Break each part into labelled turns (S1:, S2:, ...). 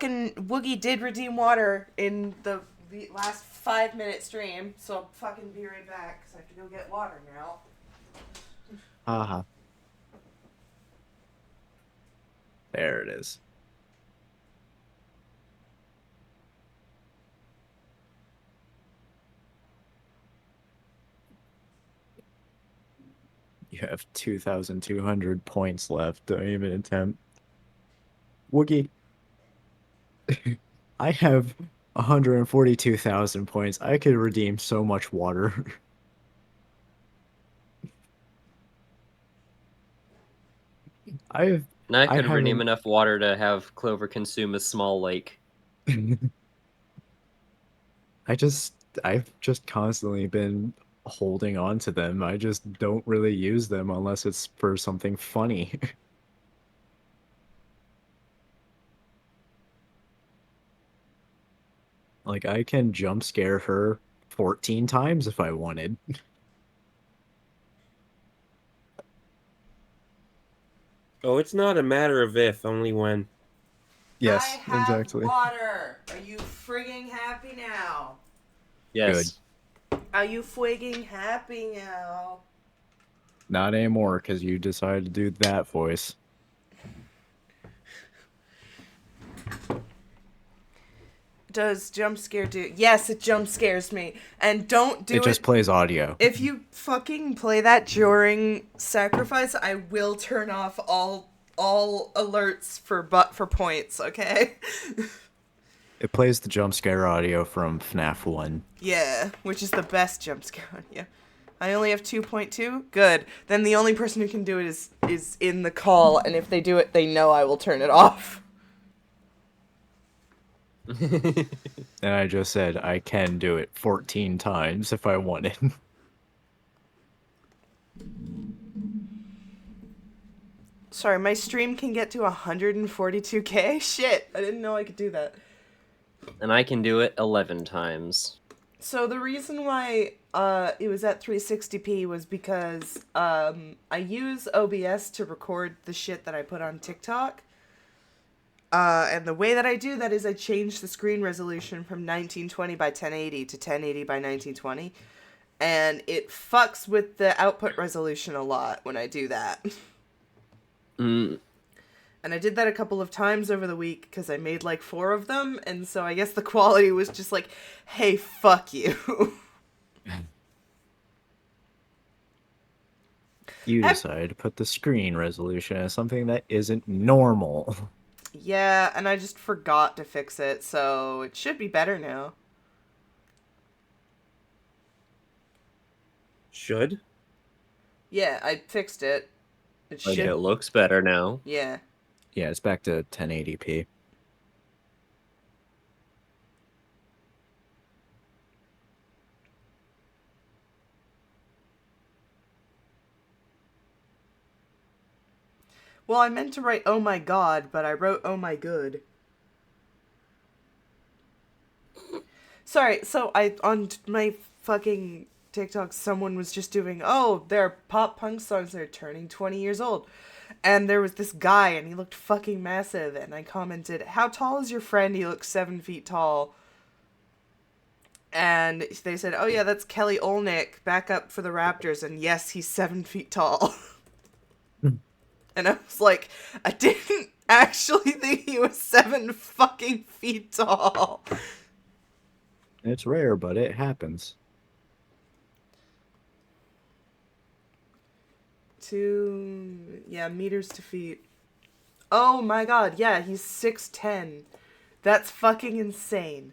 S1: fucking Woogie did redeem water in the last 5 minute stream, so I'll fucking be right back because I have to go get water now.
S2: Haha. There it is. You have 2,200 points left. Don't even attempt. Wookie, I have 142,000 points. I could redeem so much water. I've
S3: And I
S2: I
S3: could redeem
S2: haven't
S3: enough water to have Clover consume a small lake.
S2: I've just constantly been holding on to them. I just don't really use them unless it's for something funny. Like I can jump scare her 14 times if I wanted.
S4: Oh, it's not a matter of if, only when.
S1: I
S2: Yes,
S1: have
S2: exactly.
S1: water. Are you frigging happy now?
S2: Good.
S3: Yes.
S1: Are you frigging happy now?
S2: Not anymore because you decided to do that voice.
S1: Does jump scare do? Yes, it jump scares me. And don't do
S2: It just plays audio.
S1: If you fucking play that during sacrifice, I will turn off all alerts for points, okay?
S2: It plays the jump scare audio from FNAF 1.
S1: Yeah, which is the best jump scare on you. I only have 2.2. Good. Then the only person who can do it is in the call, and if they do it, they know I will turn it off.
S2: And I just said I can do it 14 times if I wanted.
S1: Sorry, my stream can get to 142k? Shit, I didn't know I could do that.
S3: And I can do it 11 times.
S1: So the reason why it was at 360p was because I use OBS to record the shit that I put on TikTok. And the way that I do that is I change the screen resolution from 1920 by 1080 to 1080 by 1920. And it fucks with the output resolution a lot when I do that.
S3: Mm.
S1: And I did that a couple of times over the week because I made like 4 of them. And so I guess the quality was just like, hey, fuck you.
S2: You decided to put the screen resolution as something that isn't normal.
S1: Yeah, and I just forgot to fix it, so it should be better now.
S4: Should?
S1: Yeah, I fixed it. It
S3: Like,
S1: should.
S3: it looks better now.
S1: Yeah.
S2: Yeah, it's back to 1080p.
S1: Well, I meant to write oh my god, but I wrote oh my good. Sorry, so on my fucking TikTok, someone was just doing, oh, they're pop punk songs that are turning 20 years old. And there was this guy, and he looked fucking massive, and I commented, how tall is your friend? He looks 7 feet tall. And they said, oh yeah, that's Kelly Olnick, backup for the Raptors, and yes, he's 7 feet tall. And I was like, I didn't actually think he was 7 fucking feet tall.
S2: It's rare, but it happens.
S1: 2, yeah, meters to feet. Oh my god, yeah, he's 6'10". That's fucking insane.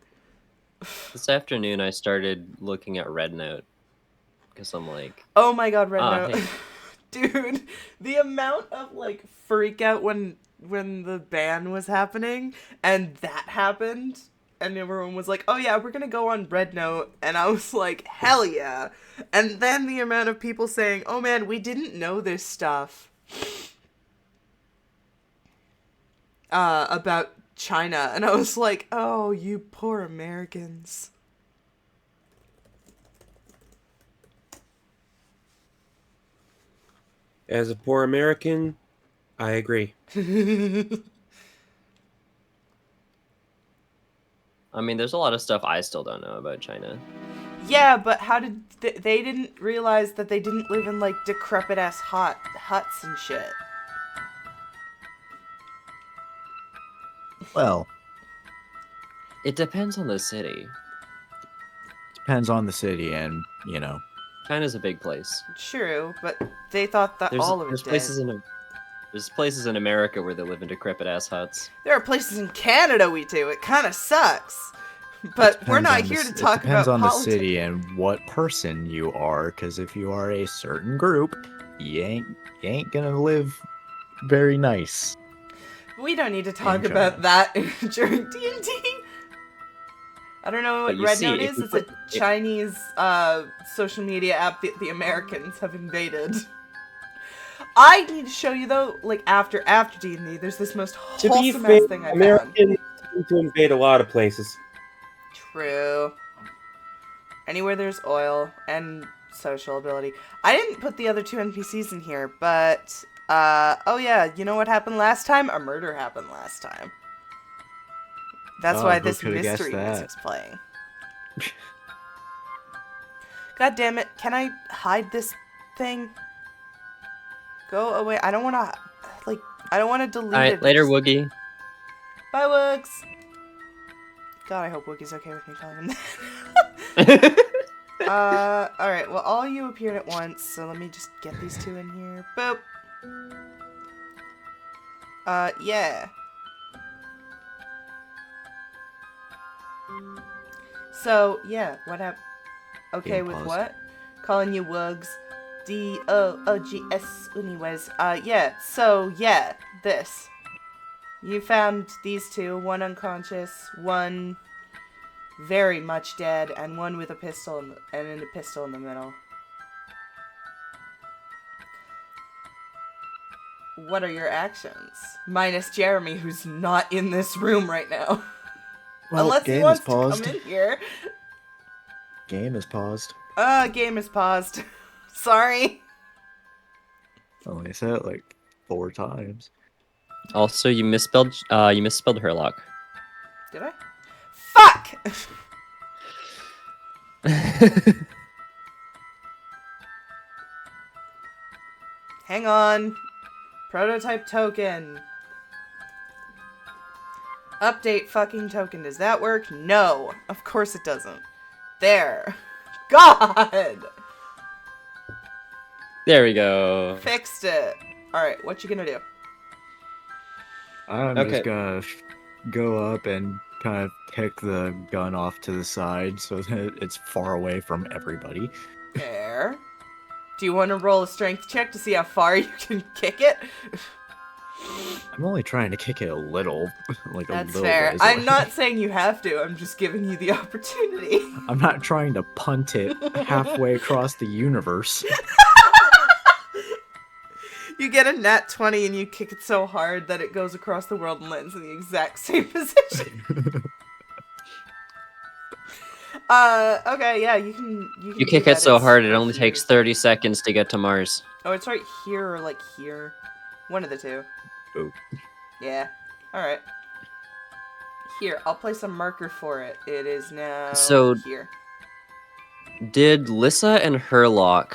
S3: This afternoon, I started looking at Red Note. Because I'm like,
S1: Oh my god, Red Note.
S3: hey.
S1: Dude, the amount of like freak out when the ban was happening and that happened and everyone was like, oh yeah, we're gonna go on Red Note, and I was like, hell yeah. And then the amount of people saying, oh man, we didn't know this stuff about China, and I was like, oh, you poor Americans.
S4: As a poor American, I agree.
S3: I mean, there's a lot of stuff I still don't know about China.
S1: Yeah, but how did they didn't realize that they didn't live in like decrepit ass huts and shit.
S2: Well,
S3: It depends on the city.
S2: depends on the city, and you know.
S3: China's a big place.
S1: True, but they thought that all of it
S3: There's
S1: did.
S3: places in America where they live in decrepit ass huts.
S1: There are places in Canada we do. It kind of sucks. But we're not here to talk about
S2: politics. It depends on the
S1: politics.
S2: city and what person you are, because if you are a certain group, you ain't gonna live very nice.
S1: We don't need to talk
S2: In
S1: about
S2: China.
S1: that during D&D. I don't know what
S3: But you
S1: Red
S3: see,
S1: Note
S3: if
S1: is.
S3: you
S1: It's
S3: put-
S1: a Chinese social media app that the Americans have invaded. I need to show you though, like after D&D, there's this most
S4: To be
S1: wholesome
S4: fair,
S1: ass thing I found.
S4: Americans seem to invade a lot of places.
S1: True. Anywhere there's oil and social ability. I didn't put the other two NPCs in here, but oh yeah, you know what happened last time? A murder happened last time. That's
S2: Oh,
S1: why
S2: who
S1: this
S2: coulda guessed
S1: mystery
S2: that?
S1: music's playing. God damn it, can I hide this thing? Go away. I don't want to, like, I don't want to delete
S3: Alright,
S1: it.
S3: later,
S1: Just-
S3: Woogie.
S1: Bye, Woogs. God, I hope Woogie's okay with me calling him that. Alright, well, all you appeared at once, so let me just get these two in here. Boop. Yeah. So, yeah, what happened? Okay,
S2: Game
S1: with
S2: paused.
S1: what? Calling you Woogs. D-O-O-G-S. Anyways, yeah, so, yeah, this. You found these two, one unconscious, one very much dead, and one with a pistol and a pistol in the middle. What are your actions? Minus Jeremy, who's not in this room right now.
S2: Well,
S1: Unless he
S2: game
S1: wants
S2: is
S1: to
S2: paused.
S1: come in here.
S2: Game is paused.
S1: Game is paused. Sorry.
S2: Only said it like 4 times.
S3: Also, you misspelled Herlock.
S1: Did I? Fuck! Hang on. Prototype token. Update fucking token. Does that work? No. Of course it doesn't. There. God!
S3: There we go.
S1: Fixed it. Alright, what you gonna do?
S2: I'm
S3: Okay.
S2: just gonna go up and kind of kick the gun off to the side so that it's far away from everybody.
S1: There. Do you want to roll a strength check to see how far you can kick it?
S2: I'm only trying to kick it a little, like
S1: That's
S2: a little
S1: fair.
S2: ways
S1: I'm
S2: away.
S1: not saying you have to. I'm just giving you the opportunity.
S2: I'm not trying to punt it halfway across the universe.
S1: You get a nat 20 and you kick it so hard that it goes across the world and lands in the exact same position. Okay, yeah, you can
S3: You
S1: do
S3: kick
S1: that.
S3: it so
S1: It's
S3: hard, it
S1: right
S3: only
S1: here.
S3: takes 30 seconds to get to Mars.
S1: Oh, it's right here or like here. One of the two.
S2: Oh.
S1: Yeah. Alright. Here, I'll place a marker for it. It is now
S3: So-
S1: here.
S3: Did Lissa and Herlock,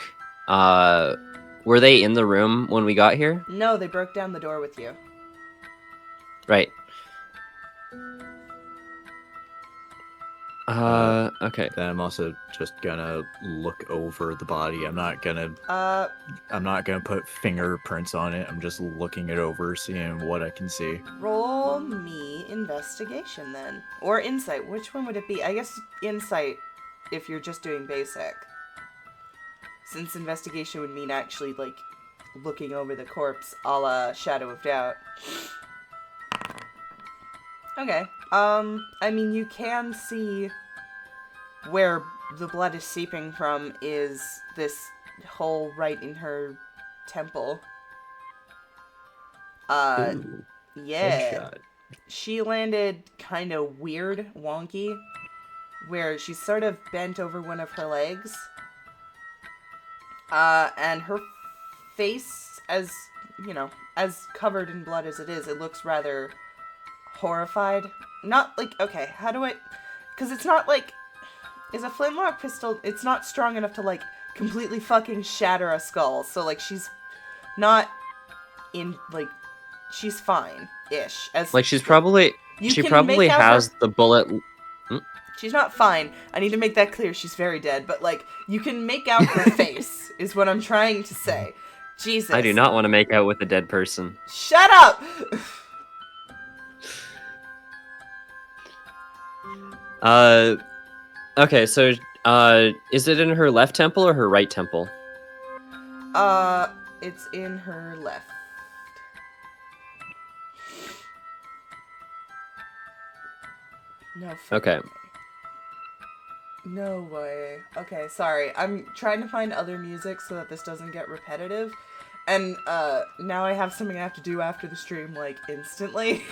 S3: were they in the room when we got here?
S1: No, they broke down the door with you.
S3: Right. Okay.
S2: Then I'm also just gonna look over the body. I'm not gonna put fingerprints on it. I'm just looking it over, seeing what I can see.
S1: Roll me investigation then. Or insight. Which one would it be? I guess insight if you're just doing basic. Since investigation would mean actually, like, looking over the corpse a la Shadow of Doubt. Okay. I mean, you can see where the blood is seeping from is this hole right in her temple.
S2: Ooh,
S1: Yeah.
S2: headshot.
S1: She landed kind of weird, wonky, where she's sort of bent over one of her legs. And her face, as, you know, as covered in blood as it is, it looks rather horrified. Not like, okay, how do I... Because it's not like... Is a flintlock pistol... It's not strong enough to, like, completely fucking shatter a skull. So, like, she's not in, like... She's fine-ish.
S3: Like, she's probably... She probably has the bullet...
S1: She's not fine. I need to make that clear. She's very dead. But, like, you can make out her face, is what I'm trying to say. Jesus.
S3: I do not want to make out with a dead person.
S1: Shut up!
S3: Okay, so, is it in her left temple or her right temple?
S1: It's in her left. No.
S3: Okay.
S1: Way. No way. Okay, sorry. I'm trying to find other music so that this doesn't get repetitive. And, now I have something I have to do after the stream, like, instantly.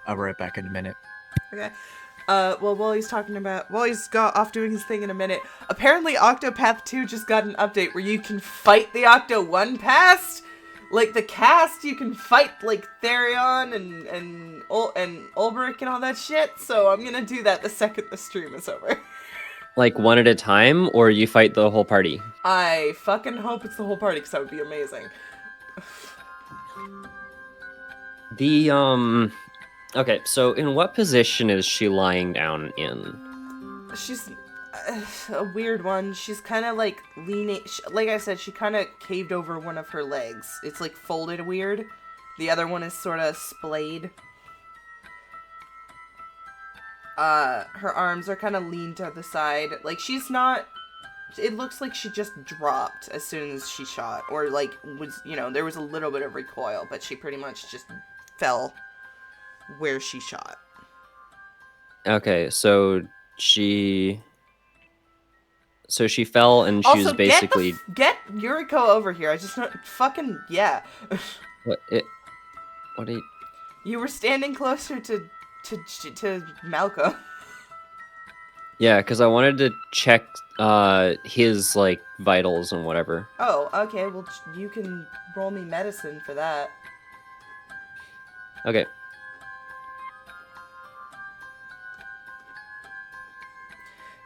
S2: I'll be right back in a minute.
S1: Okay. Well, while he's got off doing his thing in a minute, apparently Octopath 2 just got an update where you can fight the Octo 1 past. Like, the cast, you can fight, like, Therion and Ulbrich and all that shit, so I'm gonna do that the second the stream is over.
S3: Like, one at a time, or you fight the whole party?
S1: I fucking hope it's the whole party, because that would be amazing.
S3: Okay, so in what position is she lying down in?
S1: She's a weird one. She's kind of like leaning, like I said, she kind of caved over one of her legs. It's like folded weird. The other one is sort of splayed. Her arms are kind of leaned to the side. Like, she's not, it looks like she just dropped as soon as she shot. Or like, was, you know, there was a little bit of recoil, but she pretty much just fell where she shot.
S3: Okay, so she fell and she was basically...
S1: Get Yuriko over here. I just know... Fucking... Yeah.
S3: What are you...
S1: You were standing closer to Malcolm.
S3: Yeah, because I wanted to check his, like, vitals and whatever.
S1: Oh, okay. Well, you can roll me medicine for that.
S3: Okay.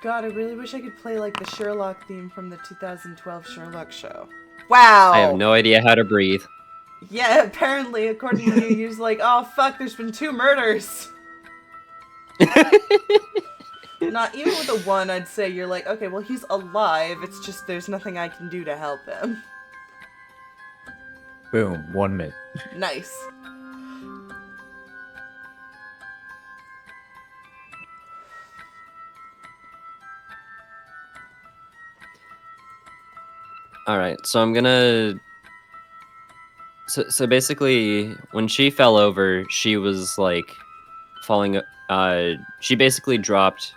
S1: God, I really wish I could play, like, the Sherlock theme from the 2012 Sherlock show. Wow!
S3: I have no idea how to breathe.
S1: Yeah, apparently, according to you, you're like, oh, fuck, there's been 2 murders! Not even with a 1, I'd say you're like, okay, well, he's alive, it's just there's nothing I can do to help him.
S2: Boom, 1 minute.
S1: Nice.
S3: Alright, so I'm gonna... So basically, when she fell over, she was, like, falling... she basically dropped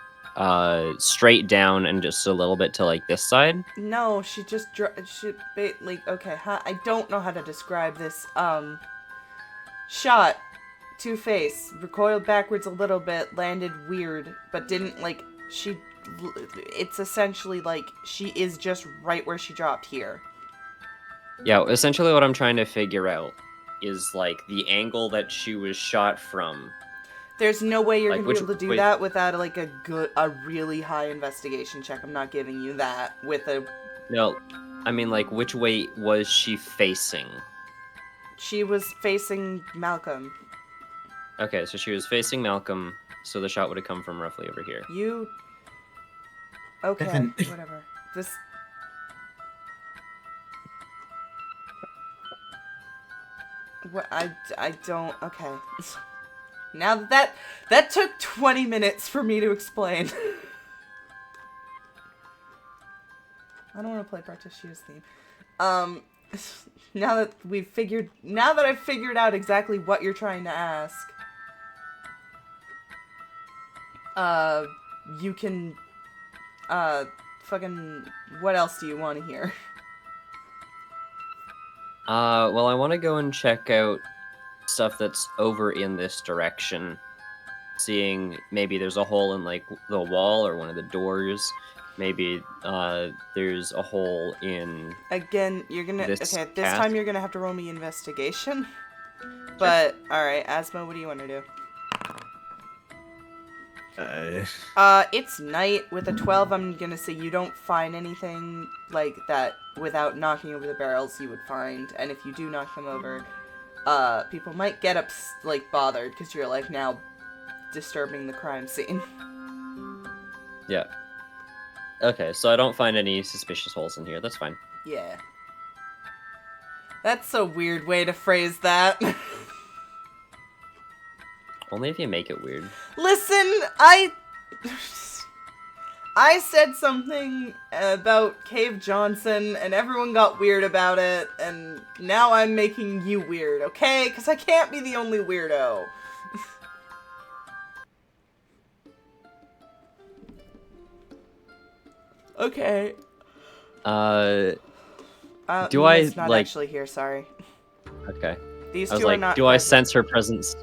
S3: straight down and just a little bit to, like, this side.
S1: No, she just like, okay, I don't know how to describe this. Shot, two-face, recoiled backwards a little bit, landed weird, but didn't, like, it's essentially, like, she is just right where she dropped here.
S3: Yeah, essentially what I'm trying to figure out is, like, the angle that she was shot from.
S1: There's no way you're gonna be able to do that without, like, a really high investigation check. I'm not giving you that with a...
S3: No, I mean, like, which way was she facing?
S1: She was facing Malcolm.
S3: Okay, so she was facing Malcolm, so the shot would have come from roughly over here.
S1: You... Okay,
S2: Evan.
S1: whatever. This... What, I don't... Okay. Now that took 20 minutes for me to explain. I don't want to play Practitioner's theme. Now that I've figured out exactly what you're trying to ask, you can, fucking, what else do you want to hear?
S3: Well, I want to go and check out stuff that's over in this direction. Seeing maybe there's a hole in, like, the wall or one of the doors. Maybe, there's a hole in...
S1: Again, you're gonna...
S3: this
S1: okay, this time you're gonna have to roll me investigation. But, alright, Asma, what do you want to do? It's night. With a 12, I'm gonna say you don't find anything like that without knocking over the barrels you would find. And if you do knock them over, people might get bothered because you're, like, now disturbing the crime scene.
S3: Yeah. Okay, so I don't find any suspicious holes in here. That's fine.
S1: Yeah. That's a weird way to phrase that.
S3: Only if you make it weird.
S1: Listen, I said something about Cave Johnson, and everyone got weird about it, and now I'm making you weird, okay? Because I can't be the only weirdo. Okay.
S3: Do
S1: Nina's
S3: I,
S1: not
S3: like...
S1: actually here, sorry.
S3: Okay.
S1: These
S3: I was
S1: two are
S3: like,
S1: not
S3: do I
S1: present.
S3: sense her presence?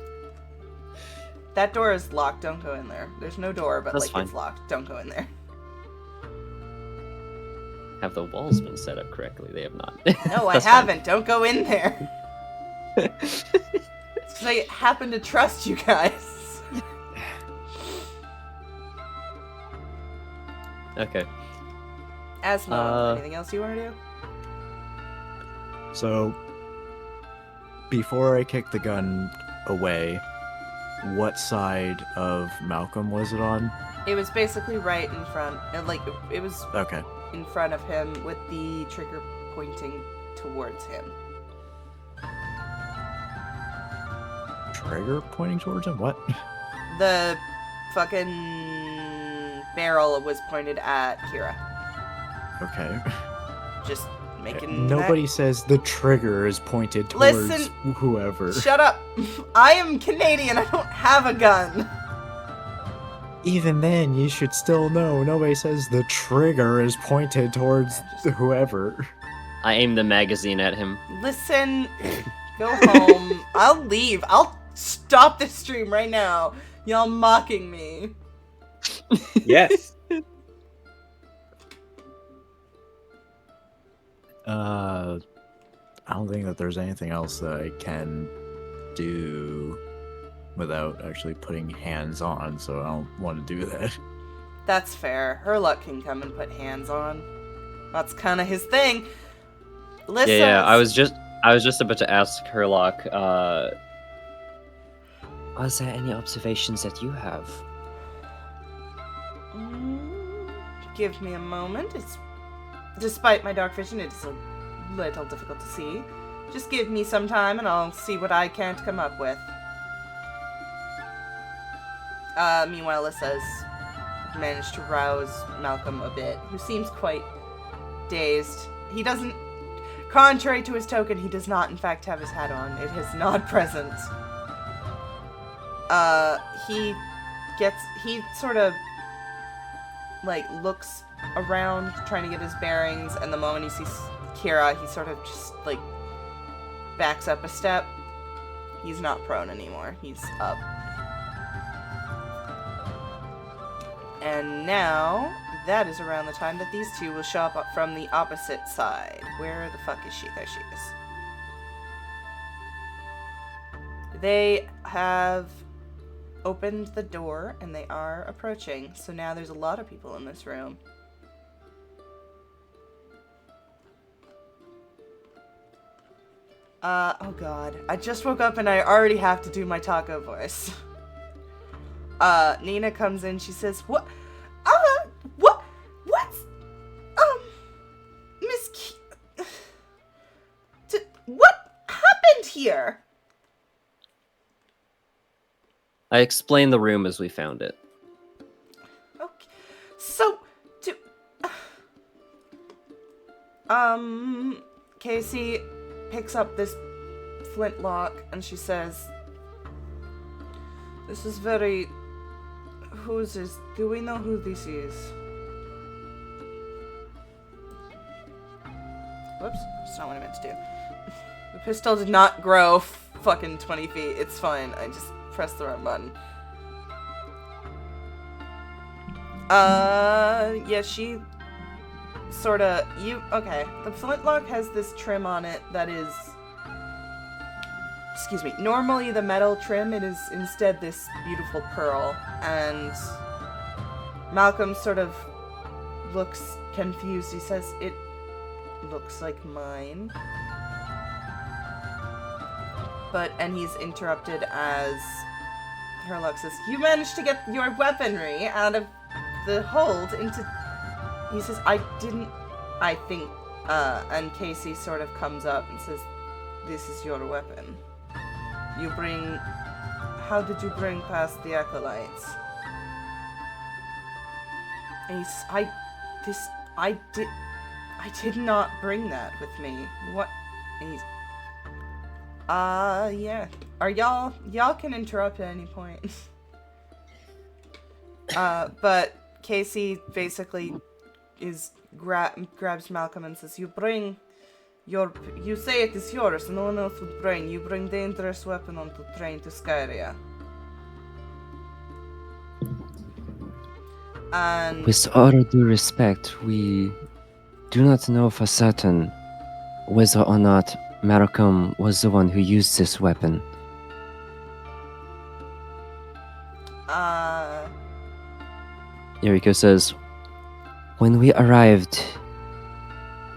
S1: That door is locked, don't go in there. There's no door, but,
S3: That's
S1: like,
S3: fine.
S1: it's locked. Don't go in there.
S3: Have the walls been set up correctly? They have not.
S1: No, I
S3: That's fine.
S1: haven't. Don't go in there. It's 'cause I happen to trust you guys.
S3: Okay.
S1: Asmo, anything else you want to do?
S2: So, before I kicked the gun away, what side of Malcolm was it on?
S1: It was basically right in front. It was
S2: Okay.
S1: in front of him with the trigger pointing towards him.
S2: Trigger pointing towards him? What?
S1: The fucking barrel was pointed at Kira.
S2: Okay.
S1: Just making
S2: Nobody
S1: that...
S2: says the trigger is pointed towards
S1: Listen,
S2: whoever.
S1: Shut up. I am Canadian. I don't have a gun.
S2: Even then, you should still know. Nobody says the trigger is pointed towards whoever.
S3: I aim the magazine at him.
S1: Listen, go home. I'll leave. I'll stop this stream right now. Y'all mocking me.
S4: Yes.
S2: I don't think that there's anything else that I can do without actually putting hands on, so I don't want to do that.
S1: That's fair. Herlock can come and put hands on. That's kind of his thing. Listen.
S3: Yeah, I was just about to ask Herlock, was there any observations that you have?
S1: Give me a moment. Despite my dark vision, it's a little difficult to see. Just give me some time and I'll see what I can't come up with. Meanwhile, Alyssa's managed to rouse Malcolm a bit, who seems quite dazed. He doesn't... Contrary to his token, he does not, in fact, have his hat on. It is not present. He sort of, like, looks around, trying to get his bearings, and the moment he sees Kira, he sort of just, like, backs up a step. He's not prone anymore. He's up. And now, that is around the time that these two will show up from the opposite side. Where the fuck is she? There she is. They have opened the door, and they are approaching. So now there's a lot of people in this room. Oh god. I just woke up and I already have to do my taco voice. Nina comes in, she says, what's, Miss what happened here?
S3: I explained the room as we found it.
S1: Okay, so, Casey picks up this flintlock and she says, this is very... Who's this? Do we know who this is? Whoops, that's not what I meant to do. The pistol did not grow fucking 20 feet. It's fine. I just pressed the wrong button. Yeah, she sorta... Okay. The flintlock has this trim on it that is excuse me, normally the metal trim, it is instead this beautiful pearl, and Malcolm sort of looks confused. He says, "It looks like mine." And he's interrupted as Herlock says, "You managed to get your weaponry out of the hold into..." He says, "I didn't, I think," and Casey sort of comes up and says, "This is your weapon. How did you bring past the acolytes?" And he says, I did not bring that with me. What?" And he's, yeah. Y'all can interrupt at any point. But Casey basically grabs Malcolm and says, you say it is yours, no one else would bring. You bring dangerous weapon onto train to Skyria. And
S5: with all due respect, we do not know for certain whether or not Malcolm was the one who used this weapon. Yuriko says, when we arrived,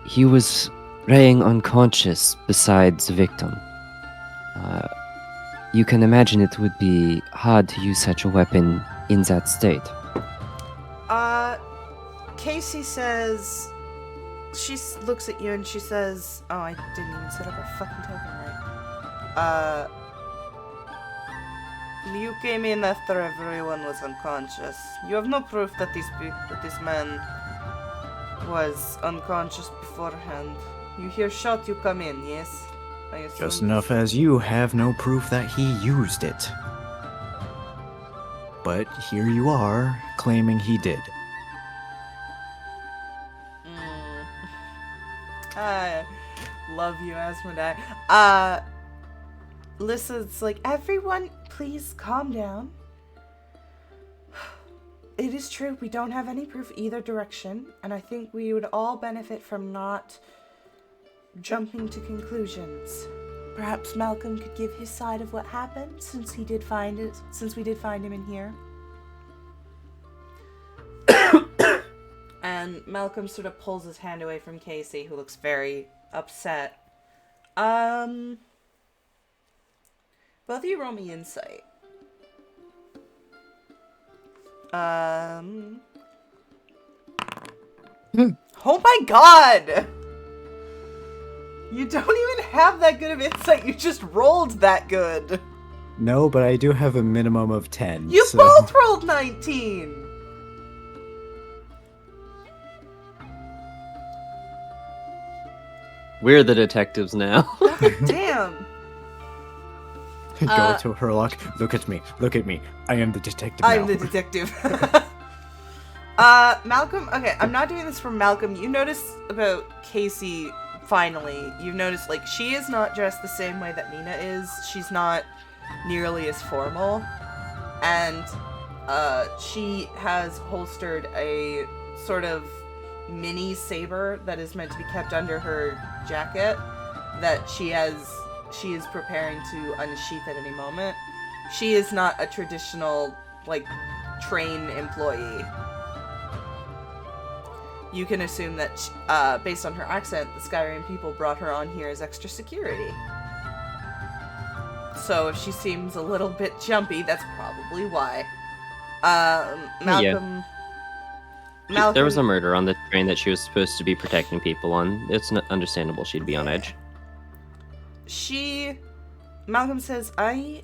S5: he was laying unconscious beside the victim. You can imagine it would be hard to use such a weapon in that state.
S1: Casey says, she looks at you and she says, oh, I didn't even set up her fucking token right. You came in after everyone was unconscious. You have no proof that this man was unconscious beforehand. You hear shot, you come in, yes? I assume
S2: Just enough as you have no proof that he used it. But here you are, claiming he did.
S1: I love you, Asmodai. Lissa's like, everyone, please calm down. It is true, we don't have any proof either direction, and I think we would all benefit from not jumping to conclusions. Perhaps Malcolm could give his side of what happened, since we did find him in here. And Malcolm sort of pulls his hand away from Casey, who looks very upset. Both of you roll me insight. Oh my god! You don't even have that good of insight, you just rolled that good!
S2: No, but I do have a minimum of 10.
S1: You
S2: so...
S1: both rolled 19!
S3: We're the detectives now.
S1: Damn!
S2: Go to Herlock. Look at me. Look at me. I am the detective now.
S1: I'm the detective. Malcolm, okay, I'm not doing this for Malcolm. You notice about Casey, finally, you've noticed, like, she is not dressed the same way that Mina is. She's not nearly as formal. And, she has holstered a sort of mini saber that is meant to be kept under her jacket that she is preparing to unsheath at any moment. She is not a traditional, like, train employee. You can assume that, based on her accent, the Skyrim people brought her on here as extra security. So if she seems a little bit jumpy, that's probably why. Malcolm...
S3: There was a murder on the train that she was supposed to be protecting people on. It's understandable she'd be on edge.
S1: Malcolm says, I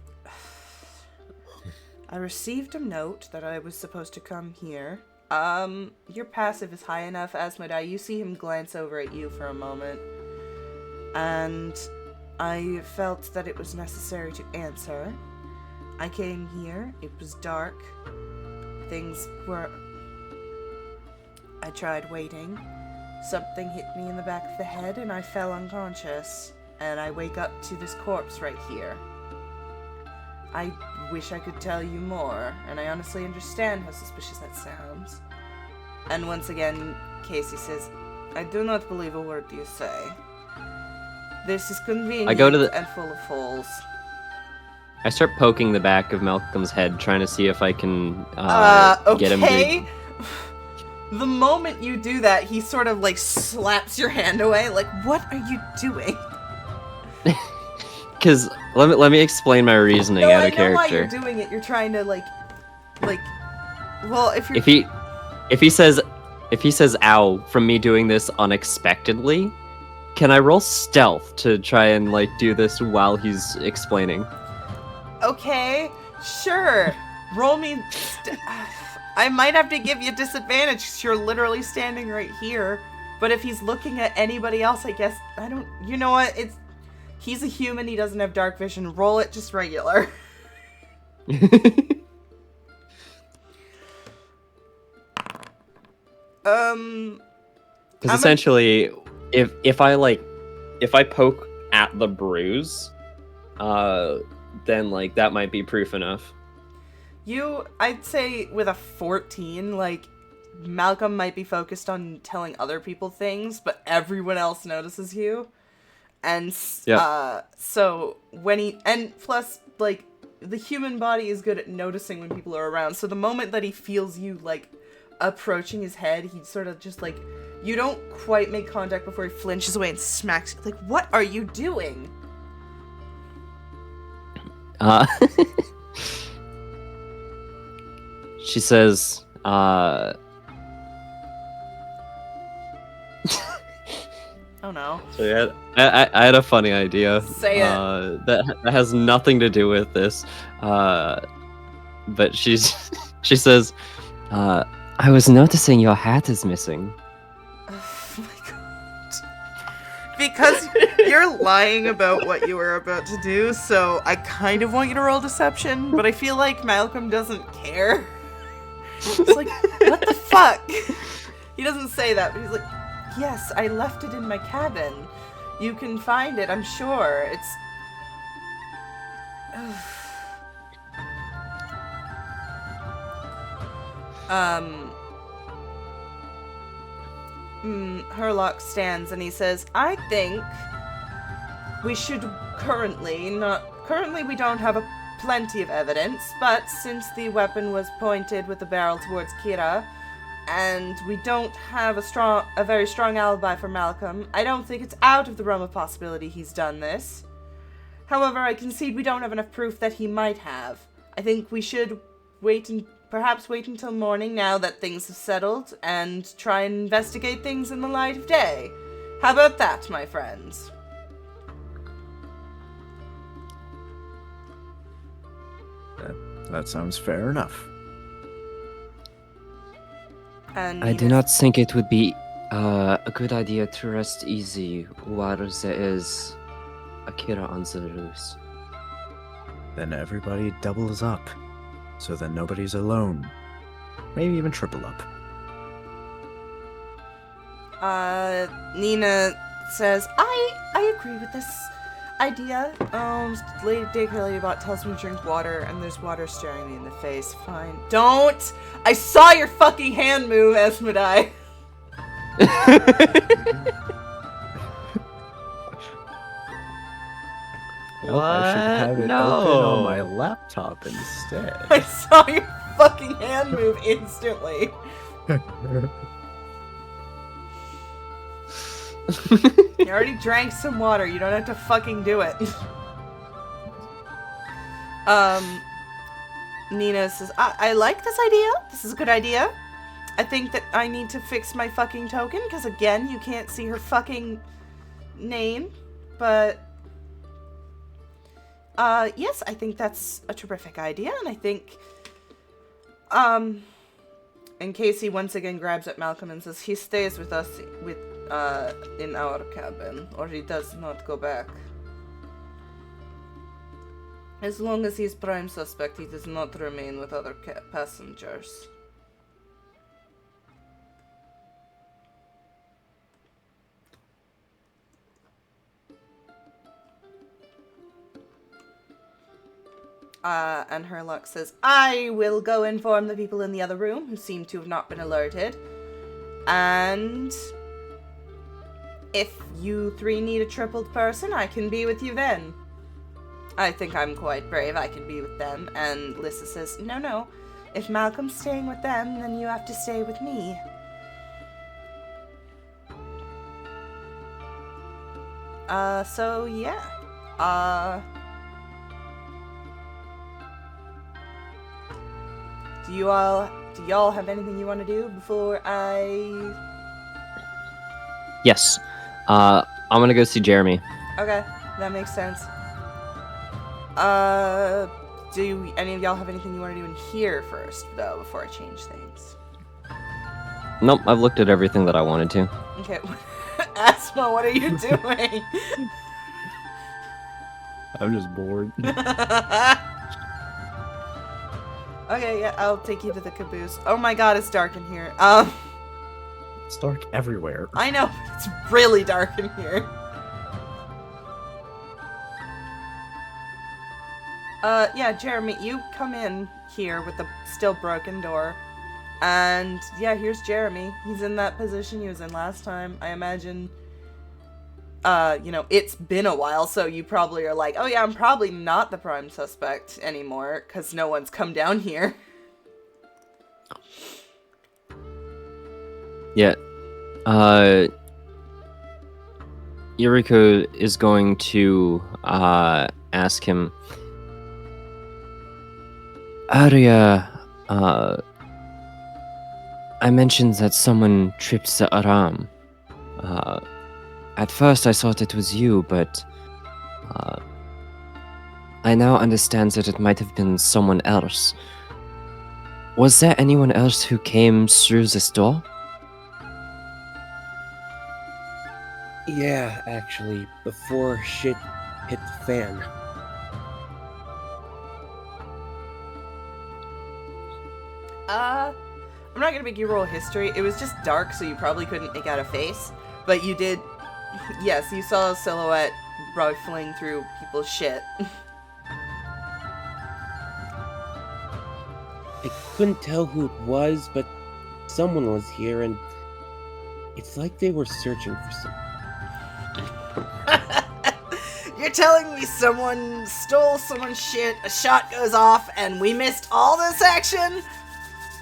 S1: received a note that I was supposed to come here. Your passive is high enough, Asmodai. You see him glance over at you for a moment. And I felt that it was necessary to answer. I came here. It was dark. I tried waiting. Something hit me in the back of the head and I fell unconscious. And I wake up to this corpse right here. I wish I could tell you more, and I honestly understand how suspicious that sounds. And once again, Casey says, I do not believe a word you say. This is convenient and full of holes.
S3: I start poking the back of Malcolm's head, trying to see if I can get him to...
S1: The moment you do that, he sort of like slaps your hand away. Like, what are you doing?
S3: Because let me explain my reasoning out of character.
S1: I know why you're doing it. You're trying to like, well, if you're...
S3: if he says "ow" from me doing this unexpectedly, can I roll stealth to try and like do this while he's explaining?
S1: Okay, sure. Roll me. I might have to give you disadvantage because you're literally standing right here. But if he's looking at anybody else, I guess I don't. You know what? He's a human. He doesn't have dark vision. Roll it just regular.
S3: Because essentially, if I poke at the bruise, then like that might be proof enough.
S1: I'd say with a 14, like Malcolm might be focused on telling other people things, but everyone else notices you. And so when and plus like the human body is good at noticing when people are around. So the moment that he feels you like approaching his head, he sort of just like, you don't quite make contact before he flinches away and smacks you. Like, what are you doing?
S3: She says,
S1: Oh no.
S3: So yeah, I had a funny idea.
S1: Say it.
S3: That has nothing to do with this. But she says,
S5: I was noticing your hat is missing.
S1: Oh my god. Because you're lying about what you were about to do, so I kind of want you to roll deception, but I feel like Malcolm doesn't care. It's like, what the fuck? He doesn't say that, but he's like, yes, I left it in my cabin. You can find it, I'm sure. It's... Herlock stands and he says, I think we should currently we don't have plenty of evidence, but since the weapon was pointed with the barrel towards Kira, and we don't have a very strong alibi for Malcolm, I don't think it's out of the realm of possibility he's done this. However, I concede we don't have enough proof that he might have. I think we should perhaps wait until morning now that things have settled, and try and investigate things in the light of day. How about that, my friends?
S2: That sounds fair enough.
S1: And
S5: I do not think it would be a good idea to rest easy while there is Akira on the loose.
S2: Then everybody doubles up, so that nobody's alone. Maybe even triple up.
S1: Nina says, I agree with this idea. Lady Ladybot tells me to drink water, and there's water staring me in the face. Fine. Don't! I saw your fucking hand move, Esmodai!
S2: Well, I should have it open on my laptop instead.
S1: I saw your fucking hand move instantly. You already drank some water. You don't have to fucking do it. Nina says, I like this idea. This is a good idea. I think that I need to fix my fucking token, because again, you can't see her fucking name. But, yes, I think that's a terrific idea, and I think, and Casey once again grabs at Malcolm and says, he stays with us in our cabin, or he does not go back. As long as he's prime suspect, he does not remain with other passengers. And Herlock says, I will go inform the people in the other room who seem to have not been alerted. And if you three need a tripled person, I can be with you then. I think I'm quite brave. I can be with them. And Lissa says, no. If Malcolm's staying with them, then you have to stay with me. So yeah. Do y'all have anything you want to do before I...
S3: Yes. I'm gonna go see Jeremy.
S1: Okay, that makes sense. Do any of y'all have anything you want to do in here first, though, before I change things?
S3: Nope, I've looked at everything that I wanted to.
S1: Okay. Asma, what are you doing?
S2: I'm just bored.
S1: Okay, yeah, I'll take you to the caboose. Oh my god, it's dark in here.
S2: It's dark everywhere.
S1: I know, it's really dark in here. Yeah, Jeremy, you come in here with the still broken door. And, yeah, here's Jeremy. He's in that position he was in last time. I imagine, it's been a while, so you probably are like, oh yeah, I'm probably not the prime suspect anymore, because no one's come down here.
S3: Yeah. Yuriko is going to, ask him, Arya, I mentioned that someone tripped the Aram. At first I thought it was you, but I now understand that it might have been someone else. Was there anyone else who came through this door?
S4: Yeah, actually, before shit hit the fan.
S1: I'm not gonna make you roll history. It was just dark, so you probably couldn't make out a face. But you did, yes, you saw a silhouette rifling through people's shit.
S4: I couldn't tell who it was, but someone was here, and it's like they were searching for something.
S1: You're telling me someone stole someone's shit, a shot goes off, and we missed all this action?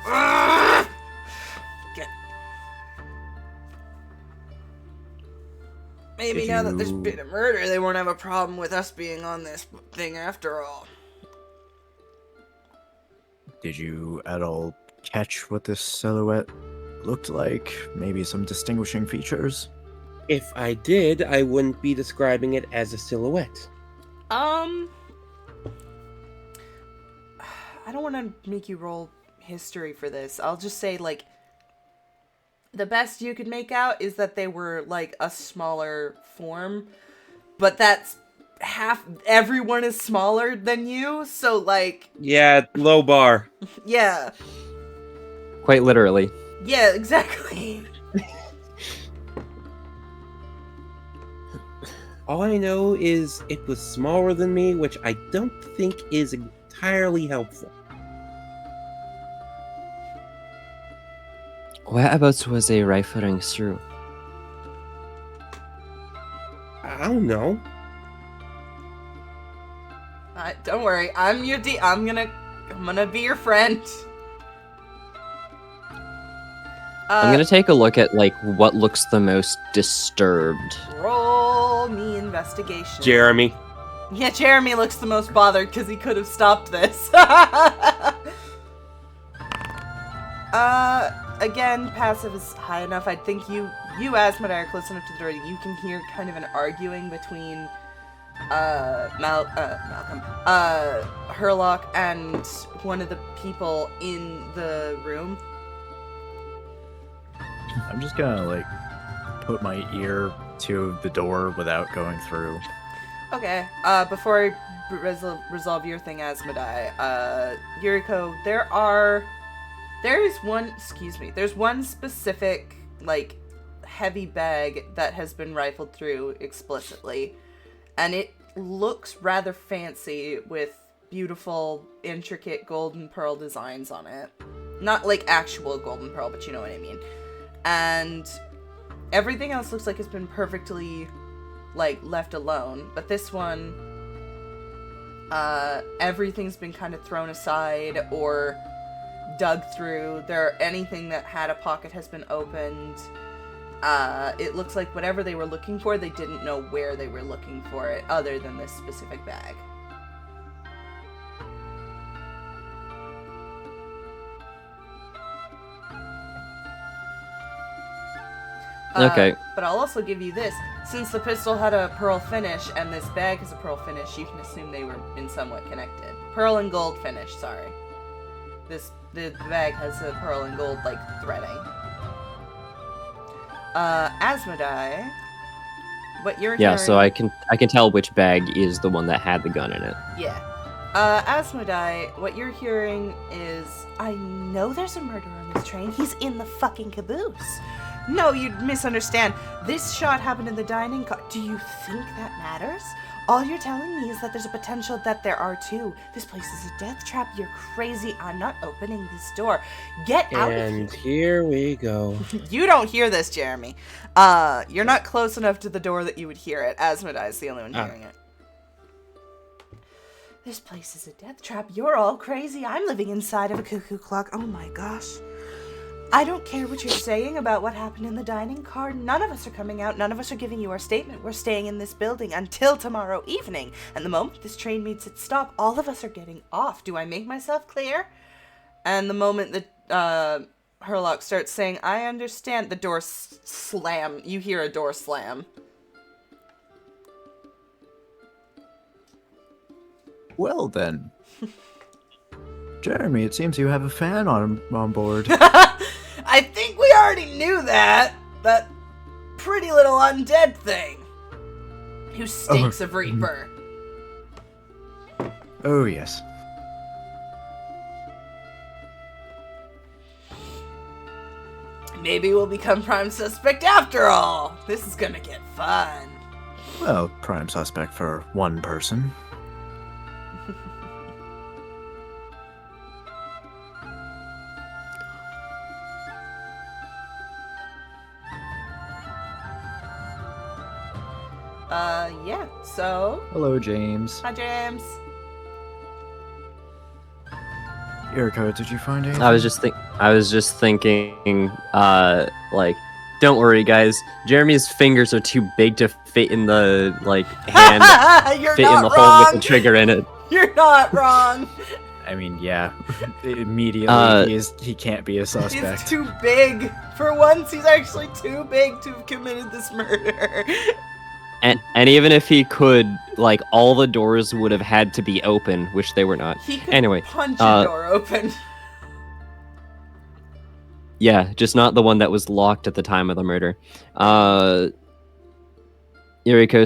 S1: Ugh! Maybe now that there's been a murder, they won't have a problem with us being on this thing after all.
S2: Did you at all catch what this silhouette looked like? Maybe some distinguishing features?
S4: If I did, I wouldn't be describing it as a silhouette.
S1: I don't want to make you roll history for this. I'll just say, like, the best you could make out is that they were, like, a smaller form. But that's everyone is smaller than you, so, like...
S4: Yeah, low bar.
S1: Yeah.
S3: Quite literally.
S1: Yeah, exactly.
S4: All I know is it was smaller than me, which I don't think is entirely helpful.
S5: Whereabouts was they rifling through?
S4: I don't know.
S1: Don't worry, I'm gonna be your friend.
S3: I'm gonna take a look at, like, what looks the most disturbed.
S1: Roll me investigation.
S4: Jeremy.
S1: Yeah, Jeremy looks the most bothered because he could have stopped this. Again, passive is high enough. I think you Asmodee, are close enough to the door that you can hear kind of an arguing between Malcolm, Herlock, and one of the people in the room.
S2: I'm just gonna, like, put my ear to the door without going through.
S1: Okay, before I resolve your thing, Asmodee, Yuriko, there's one specific, like, heavy bag that has been rifled through explicitly, and it looks rather fancy with beautiful, intricate golden pearl designs on it. Not, like, actual golden pearl, but you know what I mean. And everything else looks like it's been perfectly, like, left alone, but this one Everything's been kind of thrown aside or dug through. Anything that had a pocket has been opened. It looks like whatever they were looking for, they didn't know where they were looking for it, other than this specific bag.
S3: Okay.
S1: But I'll also give you this. Since the pistol had a pearl finish and this bag has a pearl finish, you can assume they were in somewhat connected. Pearl and gold finish, sorry. The bag has a pearl and gold, like, threading. Asmodai, what you're hearing...
S3: Yeah, so I can tell which bag is the one that had the gun in it.
S1: Yeah. Asmodai, what you're hearing is, I know there's a murderer on this train. He's in the fucking caboose. No, you'd misunderstand. This shot happened in the dining car. Do you think that matters? All you're telling me is that there's a potential that there are too. This place is a death trap. You're crazy. I'm not opening this door. Get out of here.
S4: And here we go.
S1: You don't hear this, Jeremy. You're not close enough to the door that you would hear it. Asmodai is the only one hearing it. This place is a death trap. You're all crazy. I'm living inside of a cuckoo clock. Oh my gosh. I don't care what you're saying about what happened in the dining car. None of us are coming out. None of us are giving you our statement. We're staying in this building until tomorrow evening. And the moment this train meets its stop, all of us are getting off. Do I make myself clear? And the moment that Herlock starts saying, I understand, the door slam. You hear a door slam.
S2: Well then. Jeremy, it seems you have a fan on board.
S1: I think we already knew that. That pretty little undead thing. Who stinks of Reaper.
S2: Oh, yes.
S1: Maybe we'll become prime suspect after all. This is gonna get fun.
S2: Well, prime suspect for one person.
S1: Yeah, so...
S2: Hello, James.
S1: Hi, James.
S2: Erica, did you find anything?
S3: I was just thinking, like, don't worry, guys. Jeremy's fingers are too big to fit in the hand,
S1: You're
S3: fit
S1: not
S3: in the
S1: wrong.
S3: hole with the trigger in it.
S1: You're not wrong.
S2: I mean, yeah. Immediately, he can't be a
S1: He's
S2: suspect.
S1: too big. For once, he's actually too big to have committed this murder.
S3: And even if he could, like, all the doors would have had to be open, which they were not.
S1: He could
S3: Anyway,
S1: punch a door open.
S3: Yeah, just not the one that was locked at the time of the murder. Yuriko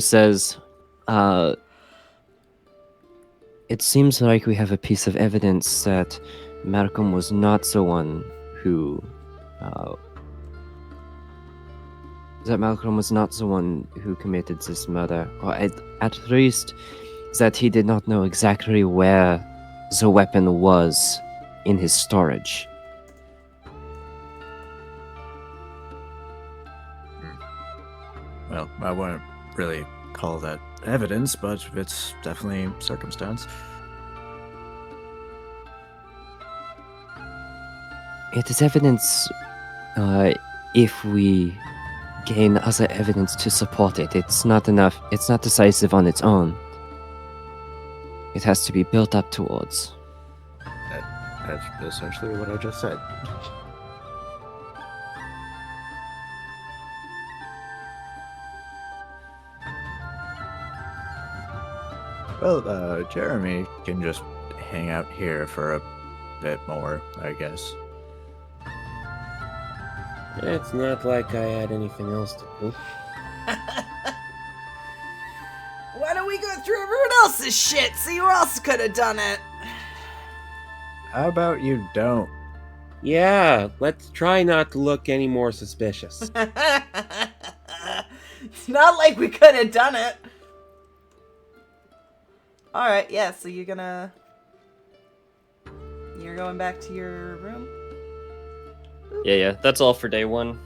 S3: says, it seems like we have a piece of evidence that Malcolm was not the one who... committed this murder, or at least that he did not know exactly where the weapon was in his storage.
S2: Well, I wouldn't really call that evidence, but it's definitely circumstance.
S5: It is evidence, if we gain other evidence to support it. It's not enough. It's not decisive on its own. It has to be built up towards.
S2: That's essentially what I just said. Well, Jeremy can just hang out here for a bit more, I guess.
S4: It's not like I had anything else to do.
S1: Why don't we go through everyone else's shit? See who else could have done it.
S2: How about you don't?
S4: Yeah, let's try not to look any more suspicious.
S1: It's not like we could have done it. Alright, yeah, so you're going back to your room?
S3: Yeah, that's all for day one.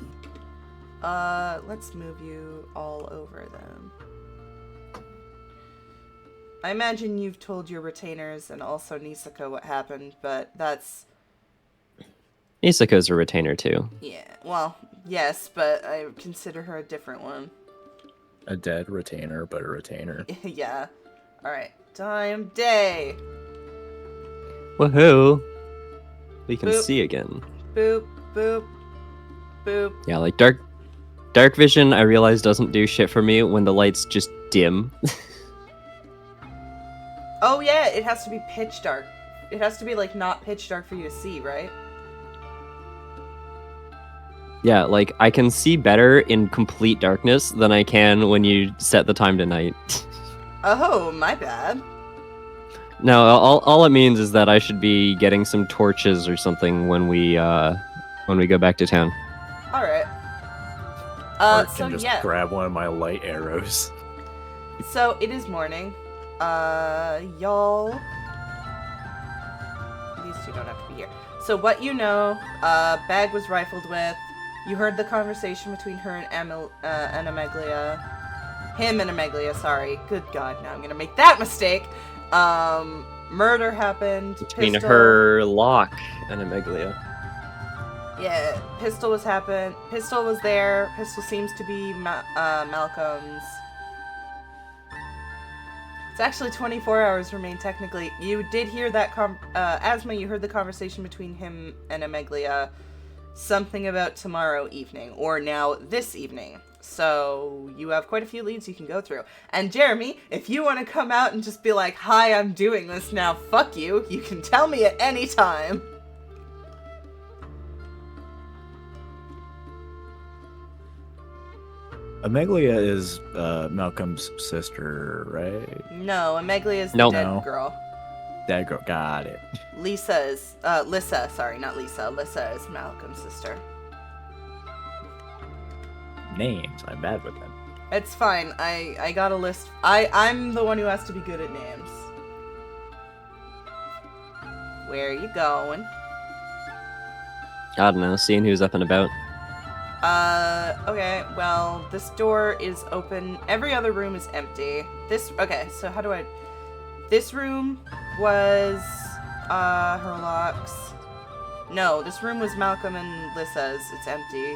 S1: Let's move you all over then. I imagine you've told your retainers and also Nisako what happened, but that's...
S5: Isiko's a retainer too.
S1: Yeah, well, yes, but I consider her a different one.
S2: A dead retainer, but a retainer.
S1: Yeah. Alright, time day.
S5: Woohoo! We can
S1: Boop.
S5: see again.
S1: Boop, boop, boop.
S5: Yeah, like dark vision, I realize doesn't do shit for me when the lights just dim.
S1: Oh yeah, it has to be pitch dark. It has to be, like, not pitch dark for you to see, right?
S5: Yeah, like I can see better in complete darkness than I can when you set the time to night.
S1: Oh, my bad.
S5: No, all it means is that I should be getting some torches or something when we go back to town.
S1: Alright.
S2: Art
S1: So
S2: can just
S1: yeah.
S2: grab one of my light arrows.
S1: So it is morning. Y'all. These two don't have to be here. So what you know, bag was rifled with. You heard the conversation between her and Animeglia. Him and Ameglia, sorry. Good God, now I'm gonna make that mistake. Murder happened.
S5: Between
S1: Pistol.
S5: her lock and Ameglia.
S1: Yeah, Pistol was there. Pistol seems to be Malcolm's. It's actually 24 hours remain technically. You did hear that Asma, you heard the conversation between him and Ameglia. Something about tomorrow evening, or now this evening. So you have quite a few leads you can go through. And Jeremy, if you want to come out and just be like, hi, I'm doing this now, fuck you, you can tell me at any time.
S2: Ameglia is Malcolm's sister, right?
S1: No, Ameglia is the
S5: Nope.
S1: dead
S2: No.
S1: girl.
S2: That girl, got it.
S1: Lissa, sorry, not Lisa. Lissa is Malcolm's sister.
S2: Names, I'm bad with them.
S1: It's fine. I got a list. I'm the one who has to be good at names. Where are you going?
S5: I don't know, seeing who's up and about.
S1: Okay, well, this door is open. Every other room is empty. Okay, so how do I... This room was, Herlock's. No, this room was Malcolm and Lissa's. It's empty.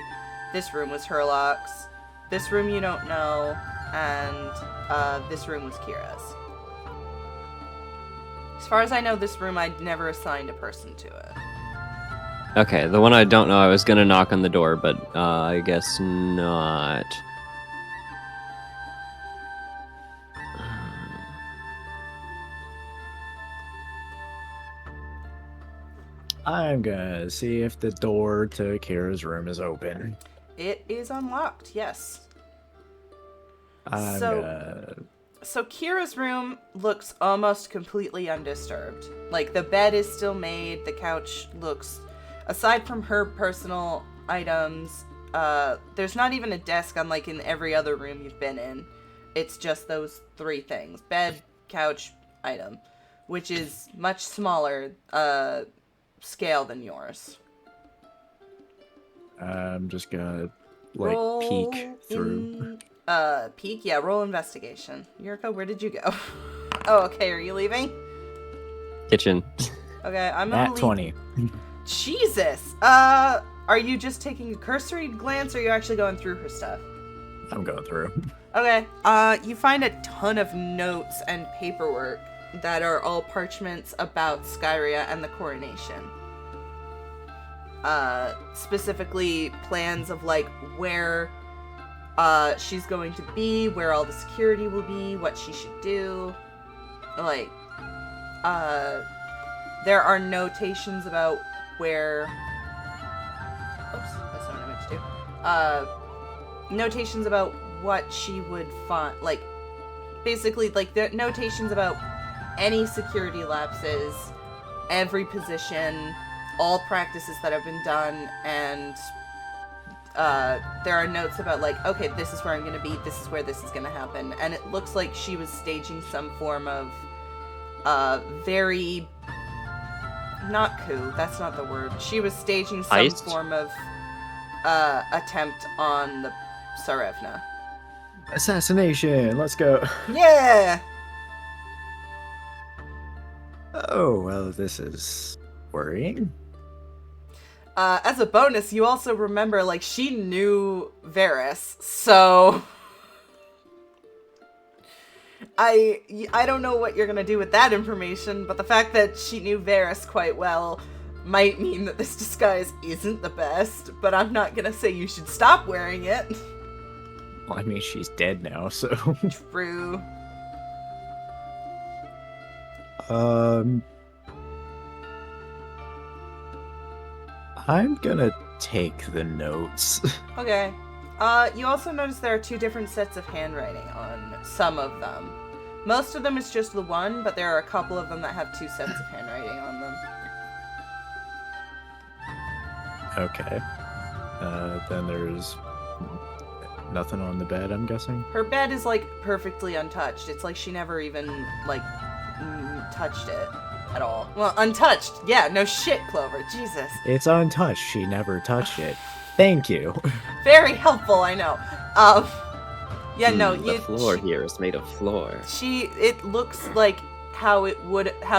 S1: This room was Herlock's. This room you don't know. And, this room was Kira's. As far as I know, this room I'd never assigned a person to it.
S5: Okay, the one I don't know, I was gonna knock on the door, but I guess not.
S2: I'm gonna see if the door to Kira's room is open.
S1: It is unlocked, yes.
S2: I'm
S1: So-
S2: gonna...
S1: So Kira's room looks almost completely undisturbed. Like, the bed is still made, the couch looks... Aside from her personal items, there's not even a desk unlike in every other room you've been in. It's just those three things. Bed, couch, item. Which is much smaller scale than yours.
S2: I'm just gonna, like, peek through.
S1: Peek? Yeah, roll investigation. Yuriko, where did you go? Oh, okay, are you leaving?
S5: Kitchen.
S1: Okay, I'm gonna
S2: Nat
S1: leave.
S2: 20.
S1: Jesus! Are you just taking a cursory glance, or are you actually going through her stuff?
S2: I'm going through.
S1: Okay, you find a ton of notes and paperwork that are all parchments about Skyria and the coronation. Specifically plans of, like, where, she's going to be, where all the security will be, what she should do. Like, there are notations about where... Oops, that's not what I meant to do. Notations about what she would find, like, basically, like, the notations about any security lapses, every position, all practices that have been done, and there are notes about, like, okay, this is where I'm gonna be, this is where this is gonna happen, and it looks like she was staging some form of very... Not coup, that's not the word. She was staging some
S5: Heist?
S1: form of attempt on the Sarevna.
S2: Assassination, let's go.
S1: Yeah!
S2: Oh, well, this is worrying.
S1: As a bonus, you also remember, like, she knew Varys, so... I don't know what you're gonna do with that information, but the fact that she knew Varys quite well might mean that this disguise isn't the best, but I'm not gonna say you should stop wearing it.
S2: Well, I mean, she's dead now, so...
S1: True.
S2: I'm gonna take the notes.
S1: Okay. You also notice there are 2 different sets of handwriting on some of them. Most of them is just the one, but there are a couple of them that have 2 sets of handwriting on them.
S2: Okay. Then there's nothing on the bed, I'm guessing?
S1: Her bed is, like, perfectly untouched. It's like she never even, like, touched it at all. Well, untouched. Yeah, no shit, Clover. Jesus.
S2: It's untouched. She never touched it. Thank you.
S1: Very helpful, I know. Yeah, no,
S3: The floor here is made of floor.
S1: It looks like how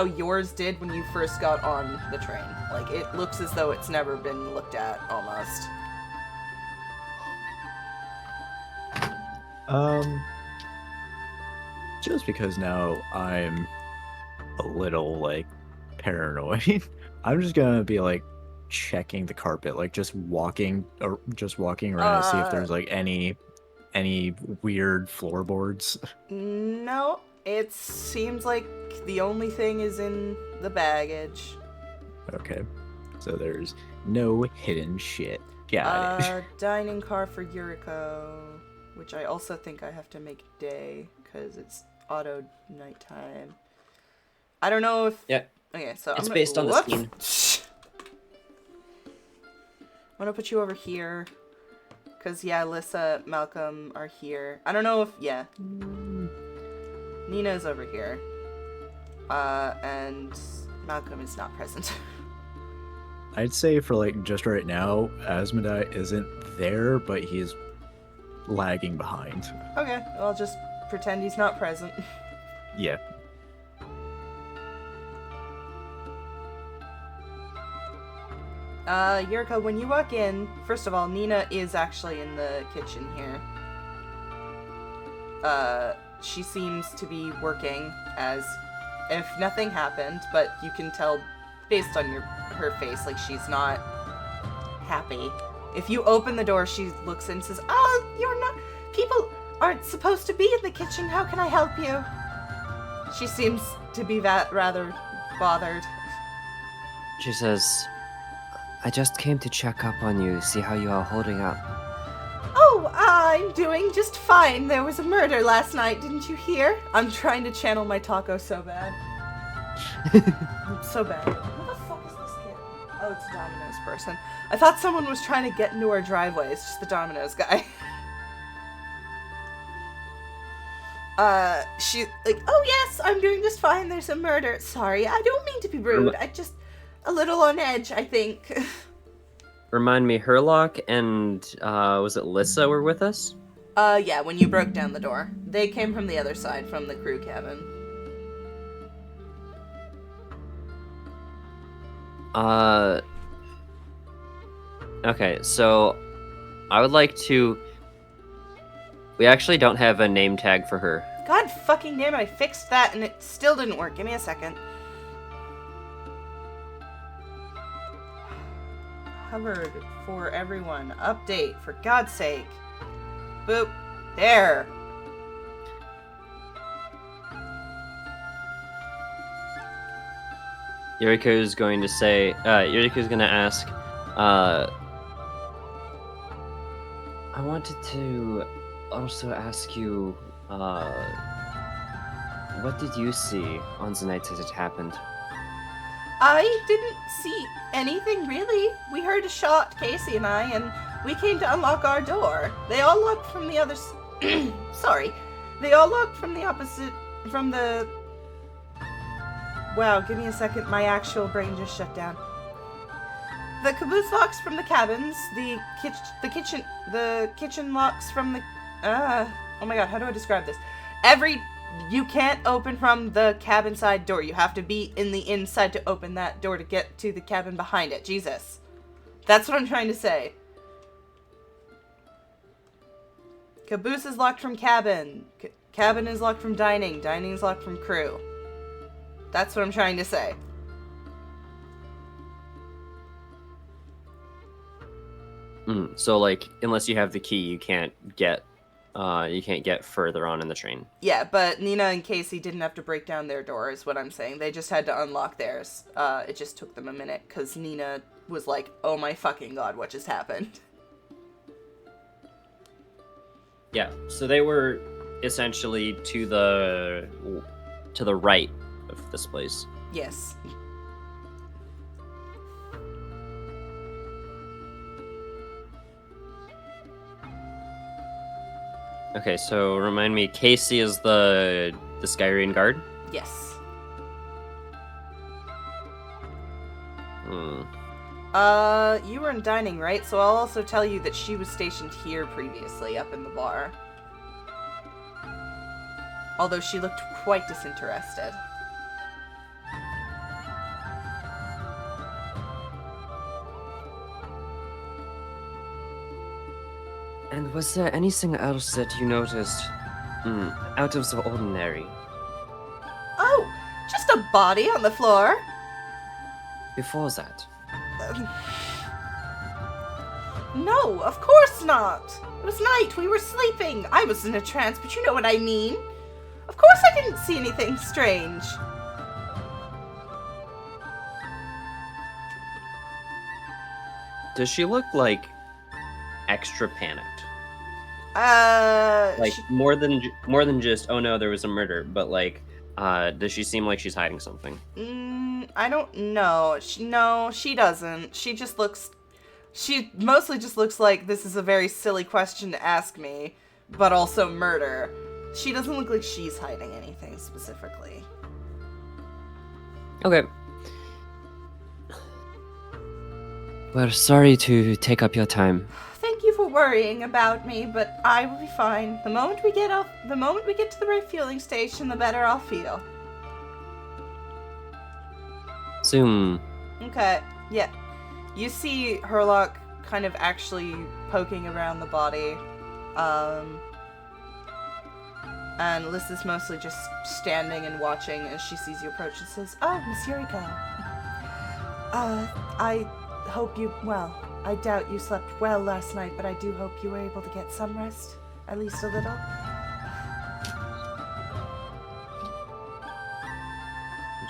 S1: yours did when you first got on the train. Like, it looks as though it's never been looked at, almost.
S2: Just because now I'm a little, like, paranoid, I'm just gonna be, like, checking the carpet, like, just walking around to see if there's, like, any weird floorboards.
S1: No, it seems like the only thing is in the baggage.
S2: Okay. So there's no hidden shit. Got it.
S1: Dining car for Yuriko, which I also think I have to make day, because it's auto nighttime. I don't know if...
S3: Yeah.
S1: Okay, so
S3: It's based on the scene.
S1: I'm gonna put you over here. Because, yeah, Alyssa, Malcolm are here. I don't know if... Yeah. Nina's over here. And Malcolm is not present.
S2: I'd say for, like, just right now, Asmodai isn't there, but he's lagging behind.
S1: Okay, I'll just pretend he's not present.
S2: Yeah.
S1: Yuriko, when you walk in, first of all, Nina is actually in the kitchen here. She seems to be working as if nothing happened, but you can tell based on her face, like, she's not happy. If you open the door, she looks in and says, "Oh, you're not... People aren't supposed to be in the kitchen. How can I help you?" She seems to be rather bothered.
S5: She says, "I just came to check up on you, see how you are holding up."
S1: "Oh, I'm doing just fine. There was a murder last night, didn't you hear?" I'm trying to channel my taco so bad. So bad. Who the fuck is this kid? Oh, it's a Domino's person. I thought someone was trying to get into our driveway. It's just the Domino's guy. She, like, "Oh yes, I'm doing just fine. There's a murder. Sorry, I don't mean to be rude. I just a little on edge, I think."
S3: Remind me, Herlock and, was it Lissa were with us?
S1: Yeah, when you broke down the door. They came from the other side, from the crew cabin.
S3: Okay, so I would like to... We actually don't have a name tag for her.
S1: God fucking damn it, I fixed that and it still didn't work. Give me a second. Covered for everyone. Update, for God's sake. Boop. There.
S3: Yuriko's going to say... Yuriko's going to ask... I wanted to also ask you... what did you see on the night that it happened?
S1: I didn't see anything, really. We heard a shot, Casey and I, and we came to unlock our door. They all locked from the other... Sorry. They all locked from the opposite... From the... Wow, give me a second. My actual brain just shut down. The caboose locks from the cabins. The kitchen locks from the... oh my god, how do I describe this? Every You can't open from the cabin side door. You have to be in the inside to open that door to get to the cabin behind it. Jesus. That's what I'm trying to say. Caboose is locked from cabin. Cabin is locked from dining. Dining is locked from crew. That's what I'm trying to say.
S3: So, like, unless you have the key, you can't get further on in the train.
S1: Yeah, but Nina and Casey didn't have to break down their door, is what I'm saying. They just had to unlock theirs. It just took them a minute, because Nina was like, oh my fucking god, what just happened?
S3: Yeah, so they were essentially to the right of this place.
S1: Yes.
S3: Okay, so remind me, Casey is the Skyrian guard?
S1: Yes. You were in dining, right? So I'll also tell you that she was stationed here previously, up in the bar. Although she looked quite disinterested.
S5: And was there anything else that you noticed out of the ordinary?
S1: Oh, just a body on the floor.
S5: Before that?
S1: No, of course not. It was night. We were sleeping. I was in a trance, but you know what I mean. Of course I didn't see anything strange.
S3: Does she look like extra panicked? Like more than just, oh no, there was a murder, but like, does she seem like she's hiding something?
S1: I don't know. No, she doesn't. She mostly just looks like this is a very silly question to ask me, but also murder. She doesn't look like she's hiding anything specifically.
S3: Okay.
S5: We're sorry to take up your time.
S1: Thank you for worrying about me, but I will be fine. The moment we get to the refueling station, the better I'll feel.
S5: Zoom.
S1: Okay, yeah. You see Herlock kind of actually poking around the body. And Liz is mostly just standing and watching as she sees you approach and says, "Oh, Miss Yuriko. I hope you, well, I doubt you slept well last night, but I do hope you were able to get some rest. At least a little."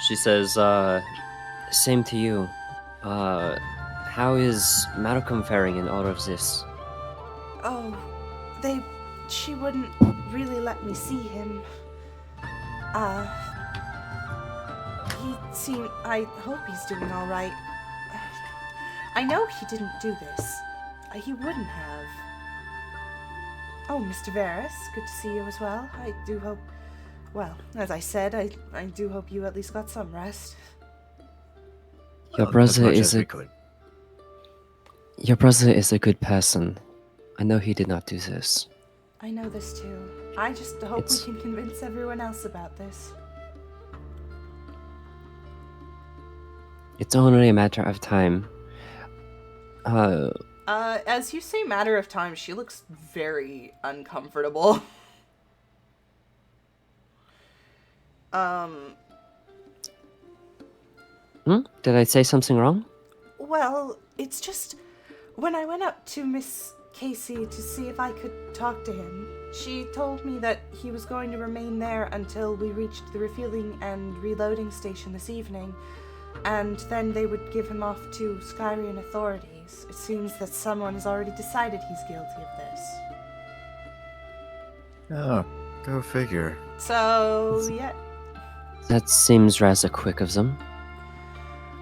S3: She says,
S5: Same to you. How is Malcolm faring in all of this?
S1: Oh, she wouldn't really let me see him. I hope he's doing all right. I know he didn't do this. He wouldn't have. Oh, Mr. Varys, good to see you as well. I do hope, well, as I said, I do hope you at least got some rest.
S5: Your brother is a good person. I know he did not do this.
S1: I know this too. I just hope we can convince everyone else about this.
S5: It's only a matter of time.
S1: As you say matter of time, she looks very uncomfortable.
S5: Did I say something wrong?
S1: Well, it's just, when I went up to Miss Casey to see if I could talk to him, she told me that he was going to remain there until we reached the refueling and reloading station this evening, and then they would give him off to Skyrian authorities. It seems that someone has already decided he's guilty of this.
S2: Oh, go figure.
S1: So, yeah.
S5: That seems rather quick of them.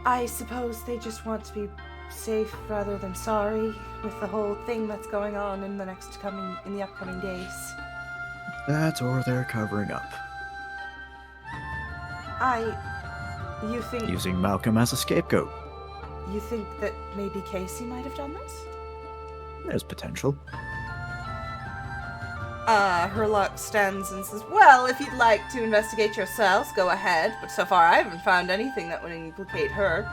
S1: I suppose they just want to be safe rather than sorry with the whole thing that's going on in the upcoming days.
S2: That or they're covering up.
S1: You think...
S2: Using Malcolm as a scapegoat.
S1: You think that maybe Casey might have done this?
S2: There's potential.
S1: Herlock stands and says, well, if you'd like to investigate yourselves, go ahead. But so far I haven't found anything that would implicate her.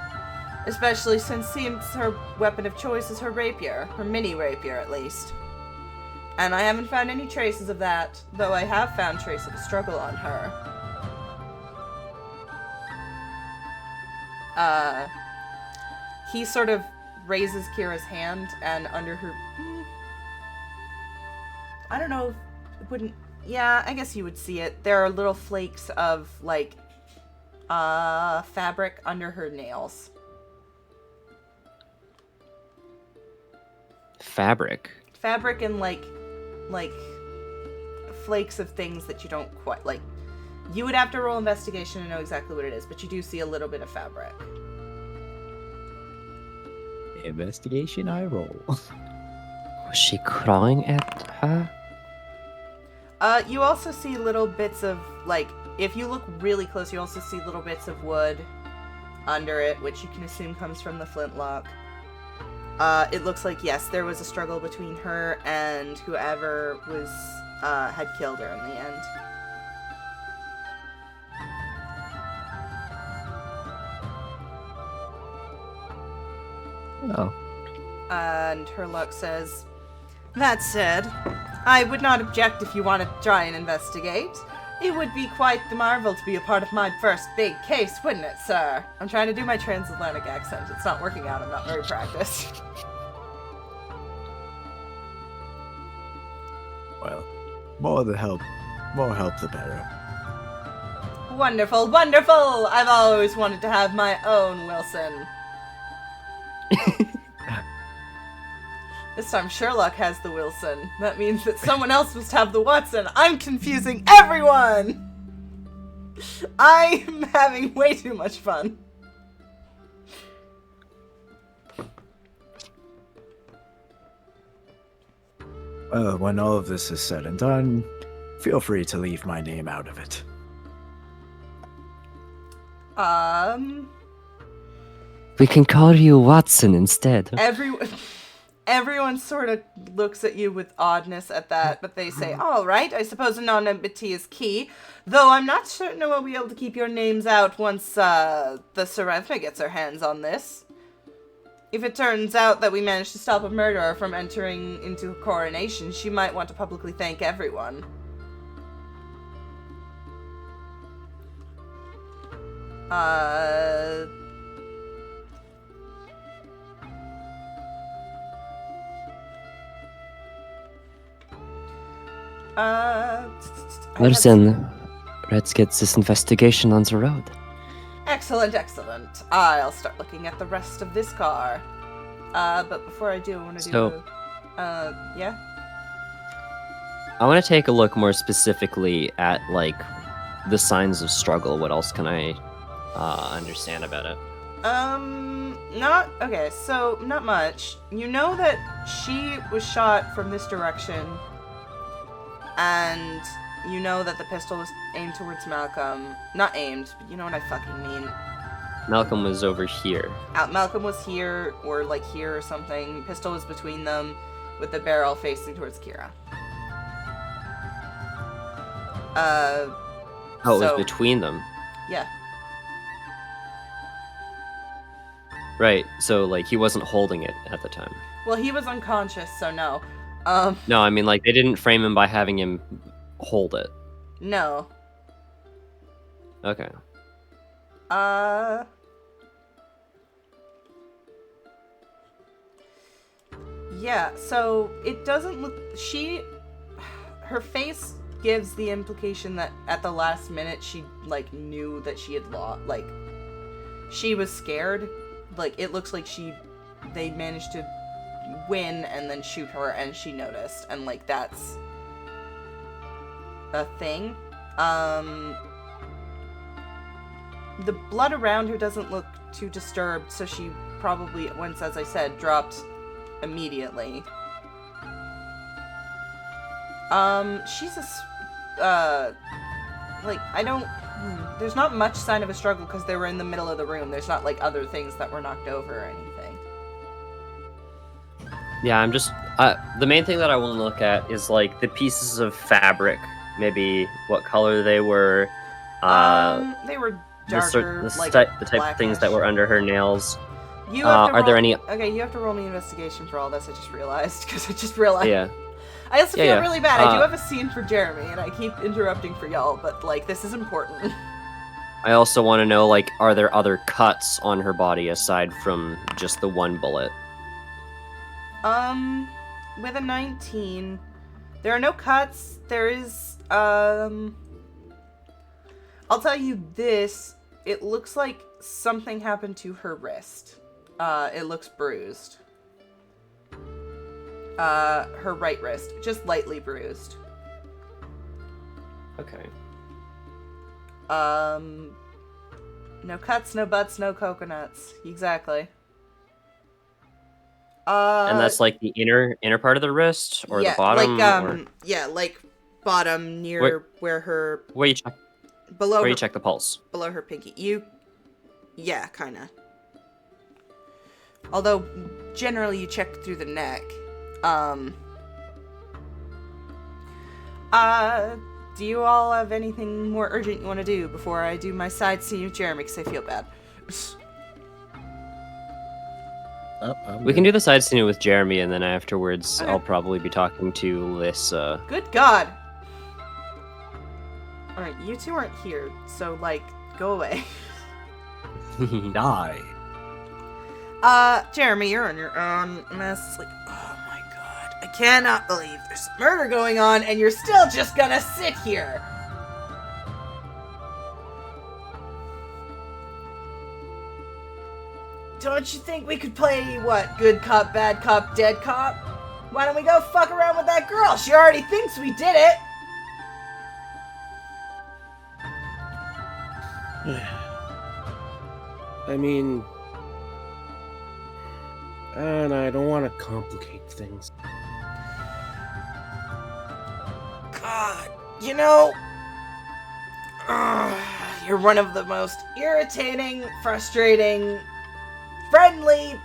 S1: Especially since seems her weapon of choice is her rapier. Her mini rapier, at least. And I haven't found any traces of that, though I have found traces of a struggle on her. He sort of raises Kira's hand, and under her... I don't know, it wouldn't... Yeah, I guess you would see it. There are little flakes of, like, fabric under her nails.
S3: Fabric?
S1: Fabric and, like, flakes of things that you don't quite, like... You would have to roll investigation to know exactly what it is, but you do see a little bit of fabric.
S2: Investigation I roll.
S5: Was she crawling at her?
S1: You also see little bits of, like, if you look really close, you also see little bits of wood under it, which you can assume comes from the flintlock. It looks like, yes, there was a struggle between her and whoever was, had killed her in the end.
S2: Oh.
S1: And Herlock says, that said, I would not object if you want to try and investigate. It would be quite the marvel to be a part of my first big case, wouldn't it, sir? I'm trying to do my transatlantic accent. It's not working out. I'm not very practiced.
S2: Well, more help the better.
S1: Wonderful, wonderful! I've always wanted to have my own Wilson. This time Sherlock has the Wilson. That means that someone else must have the Watson. I'm confusing everyone! I'm having way too much fun.
S2: Well, when all of this is said and done, feel free to leave my name out of it.
S5: We can call you Watson instead.
S1: Everyone sort of looks at you with oddness at that, but they say, all right, I suppose anonymity is key, though I'm not certain I will be able to keep your names out once the Serethma gets her hands on this. If it turns out that we managed to stop a murderer from entering into a coronation, she might want to publicly thank everyone.
S5: Listen, let's get this investigation on the road.
S1: Excellent, excellent. I'll start looking at the rest of this car. But before I do, I want to do yeah?
S3: I want to take a look more specifically at, like, the signs of struggle. What else can I understand about it?
S1: Not much. You know that she was shot from this direction, and you know that the pistol was aimed towards Malcolm. Not aimed, but you know what I fucking mean.
S3: Malcolm was over here.
S1: Malcolm was here, or like here or something. Pistol was between them, with the barrel facing towards Kira.
S3: Oh, it was between them.
S1: Yeah.
S3: Right, so, like, he wasn't holding it at the time.
S1: Well, he was unconscious, so no.
S3: No, I mean, like, they didn't frame him by having him hold it.
S1: No.
S3: Okay.
S1: Yeah, so it doesn't look... Her face gives the implication that at the last minute she, like, knew that she had lost. Like, she was scared. Like, it looks like they managed to win and then shoot her and she noticed. And, like, that's a thing. The blood around her doesn't look too disturbed, so she probably, once, as I said, dropped immediately. She's there's not much sign of a struggle because they were in the middle of the room. There's not, like, other things that were knocked over or anything.
S3: Yeah, I'm just The main thing that I want to look at is like the pieces of fabric, maybe what color they were,
S1: They were
S3: the
S1: darker,
S3: sort,
S1: like
S3: the type of things that
S1: blackish.
S3: were under her nails.
S1: You have to
S3: Are there
S1: roll-
S3: any?
S1: Okay, you have to roll me investigation for all this. I just realized because I just realized.
S3: Yeah.
S1: I also feel
S3: Yeah.
S1: really bad. I do have a scene for Jeremy, and I keep interrupting for y'all, but like this is important.
S3: I also want to know, like, are there other cuts on her body aside from just the one bullet?
S1: With a 19, there are no cuts. There is I'll tell you this. It looks like something happened to her wrist. It looks bruised. Her right wrist, just lightly bruised.
S3: Okay.
S1: No cuts, no butts, no coconuts. Exactly.
S3: And that's like the inner part of the wrist or the bottom, or
S1: yeah, like bottom near where her
S3: where you check
S1: below
S3: where
S1: her
S3: you check the pulse.
S1: below her pinky. Yeah, kind of. Although generally you check through the neck. Do you all have anything more urgent you want to do before I do my side scene with Jeremy? Because I feel bad.
S3: We can do the side scene with Jeremy, and then afterwards,
S1: Okay.
S3: I'll probably be talking to Lissa.
S1: Good God. Alright, you two aren't here, so, like, go away.
S2: Die.
S1: Jeremy, you're on your own. And it's like, oh my God, I cannot believe there's murder going on, and you're still just gonna sit here. Don't you think we could play, what, good cop, bad cop, dead cop? Why don't we go fuck around with that girl? She already thinks we did it.
S4: I mean, and I don't want to complicate things.
S1: God, you know, you're one of the most irritating, frustrating, friendly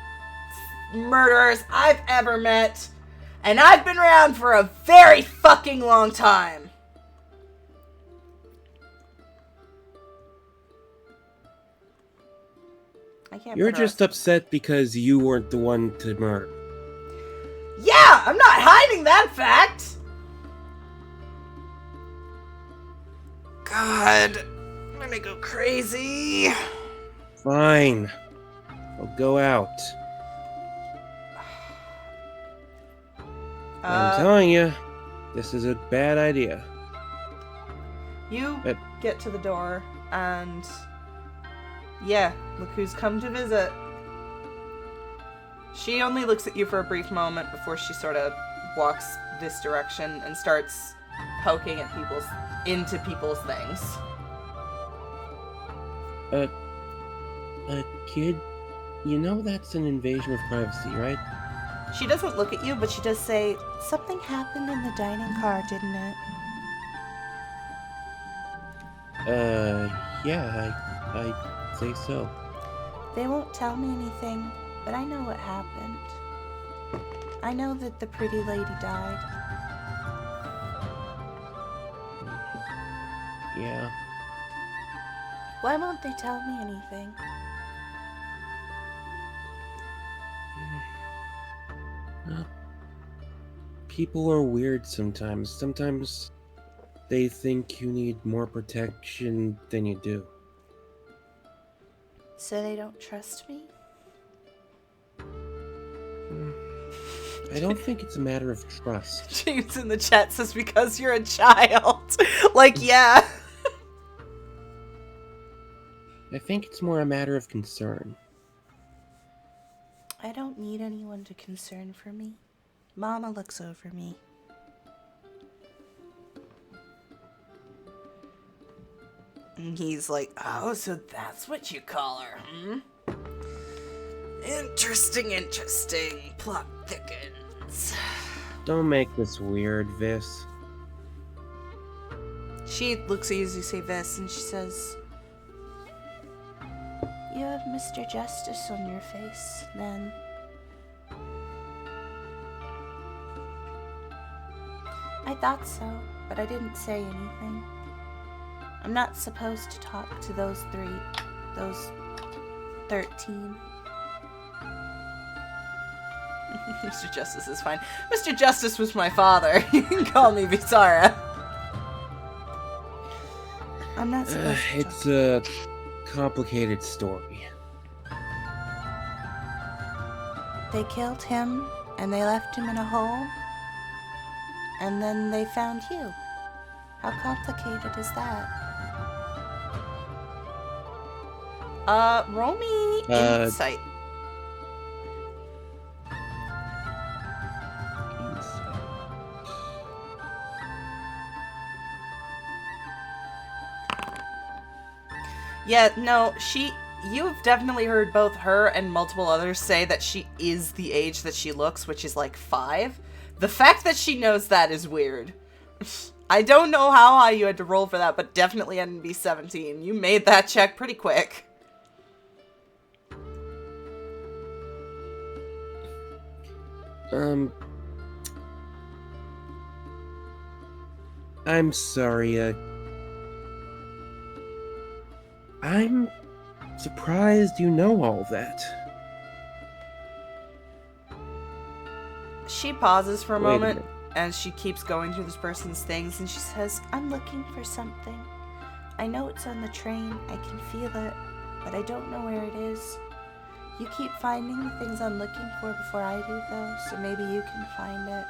S1: murderers I've ever met, and I've been around for a very fucking long time. I can't.
S4: You're
S1: put her-
S4: just upset because you weren't the one to murder.
S1: Yeah, I'm not hiding that fact. God, I'm gonna go crazy.
S4: Fine. I'll go out. I'm telling you, this is a bad idea.
S1: You
S4: But-
S1: get to the door, and yeah, look who's come to visit. She only looks at you for a brief moment before she sort of walks this direction and starts poking at into people's things.
S4: Kid, you know that's an invasion of privacy, right?
S1: She doesn't look at you, but she does say, "Something happened in the dining car, didn't it?"
S4: Yeah, I'd say so.
S1: They won't tell me anything, but I know what happened. I know that the pretty lady died.
S4: Yeah.
S1: Why won't they tell me anything?
S4: People are weird sometimes. Sometimes they think you need more protection than you do.
S1: So they don't trust me?
S4: I don't think it's a matter of trust.
S1: James in the chat says because you're a child. Like, yeah.
S4: I think it's more a matter of concern.
S1: I don't need anyone to concern for me. Mama looks over me. And he's like, oh, so that's what you call her, hmm? Interesting. Plot thickens.
S4: Don't make this weird, Vis.
S1: She looks at you as you say this, and she says, you have Mr. Justice on your face, then. I thought so, but I didn't say anything. I'm not supposed to talk to those 13. Mr. Justice is fine. Mr. Justice was my father. You can call me Visara. I'm not supposed to
S4: It's a complicated story.
S1: They killed him, and they left him in a hole, and then they found you. How complicated is that? Roll me insight. Yeah, no, you've definitely heard both her and multiple others say that she is the age that she looks, which is like 5. The fact that she knows that is weird. I don't know how high you had to roll for that, but definitely had to be 17. You made that check pretty quick.
S4: I'm sorry, I'm surprised you know all that.
S1: She pauses for a
S4: Wait a
S1: moment
S4: minute.
S1: as she keeps going through this person's things, and she says, I'm looking for something. I know it's on the train, I can feel it, but I don't know where it is. You keep finding the things I'm looking for before I do, though, so maybe you can find it.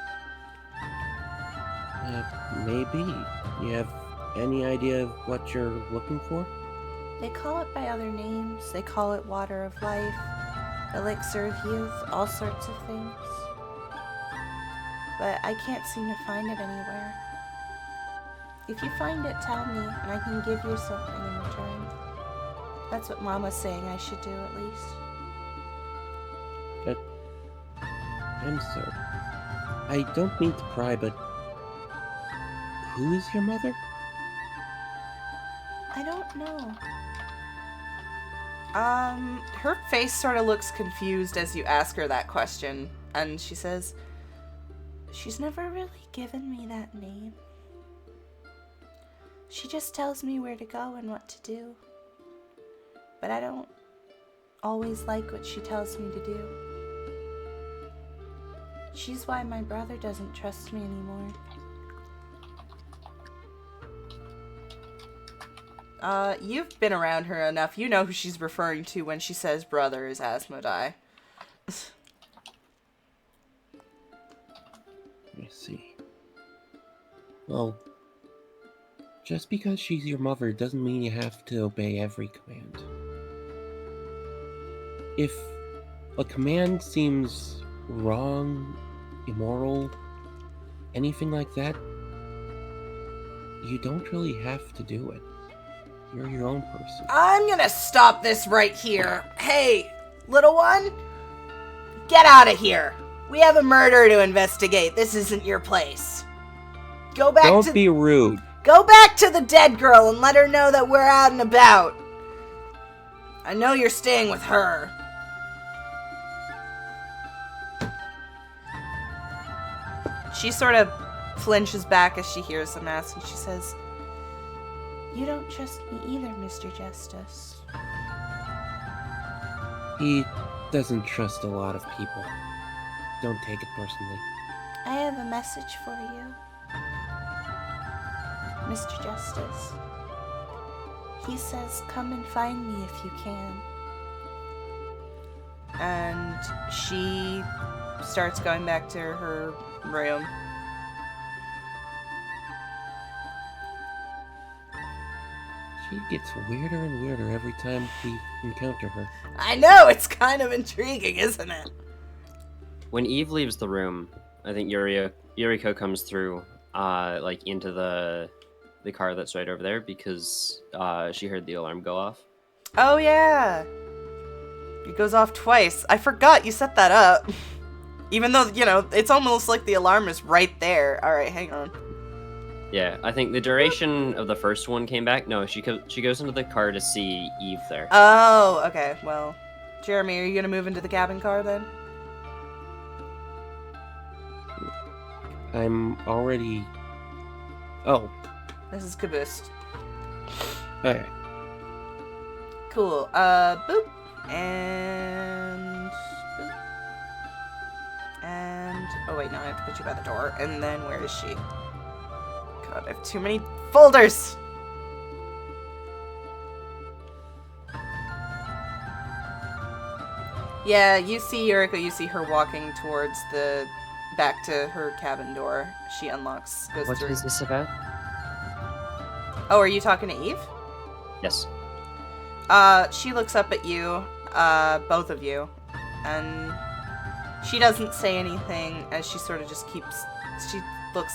S4: Maybe. You have any idea of what you're looking for?
S1: They call it by other names. They call it water of life, elixir of youth, all sorts of things. But I can't seem to find it anywhere. If you find it, tell me, and I can give you something in return. That's what Mama's saying I should do, at least.
S4: I'm sorry. I don't mean to pry, but who is your mother?
S1: I don't know. Her face sort of looks confused as you ask her that question, and she says, she's never really given me that name. She just tells me where to go and what to do. But I don't always like what she tells me to do. She's why my brother doesn't trust me anymore. You've been around her enough. You know who she's referring to when she says brother is Asmodai.
S4: I see. Well, just because she's your mother doesn't mean you have to obey every command. If a command seems wrong, immoral, anything like that, you don't really have to do it. You're your own person.
S1: I'm gonna stop this right here. Hey, little one, get out of here. We have a murder to investigate. This isn't your place.
S4: Don't be rude.
S1: Go back to the dead girl and let her know that we're out and about. I know you're staying with her. She sort of flinches back as she hears them ask, and she says, you don't trust me either, Mr. Justice.
S4: He doesn't trust a lot of people. Don't take it personally.
S1: I have a message for you, Mr. Justice. He says, come and find me if you can. And she starts going back to her room.
S4: She gets weirder and weirder every time we encounter her.
S1: I know, it's kind of intriguing, isn't it?
S3: When Eve leaves the room, I think Yuriko comes through, like into the car that's right over there because she heard the alarm go off.
S1: Oh yeah, it goes off twice. I forgot you set that up. Even though, you know, it's almost like the alarm is right there. All right, hang on.
S3: Yeah, I think the duration of the first one came back. No, she goes into the car to see Eve there.
S1: Oh, okay. Well, Jeremy, are you gonna move into the cabin car then?
S4: I'm already Oh,
S1: This is Caboose.
S4: okay.
S1: Cool. Boop. And... Boop. And... Oh, wait, no, I have to put you by the door. And then where is she? God, I have too many folders! Yeah, you see Yuriko, you see her walking towards the... back to her cabin door. She unlocks, goes
S3: What
S1: through.
S3: is this about?
S1: Oh, are you talking to Eve?
S3: Yes.
S1: She looks up at you, both of you, and she doesn't say anything as she sort of just keeps, she looks,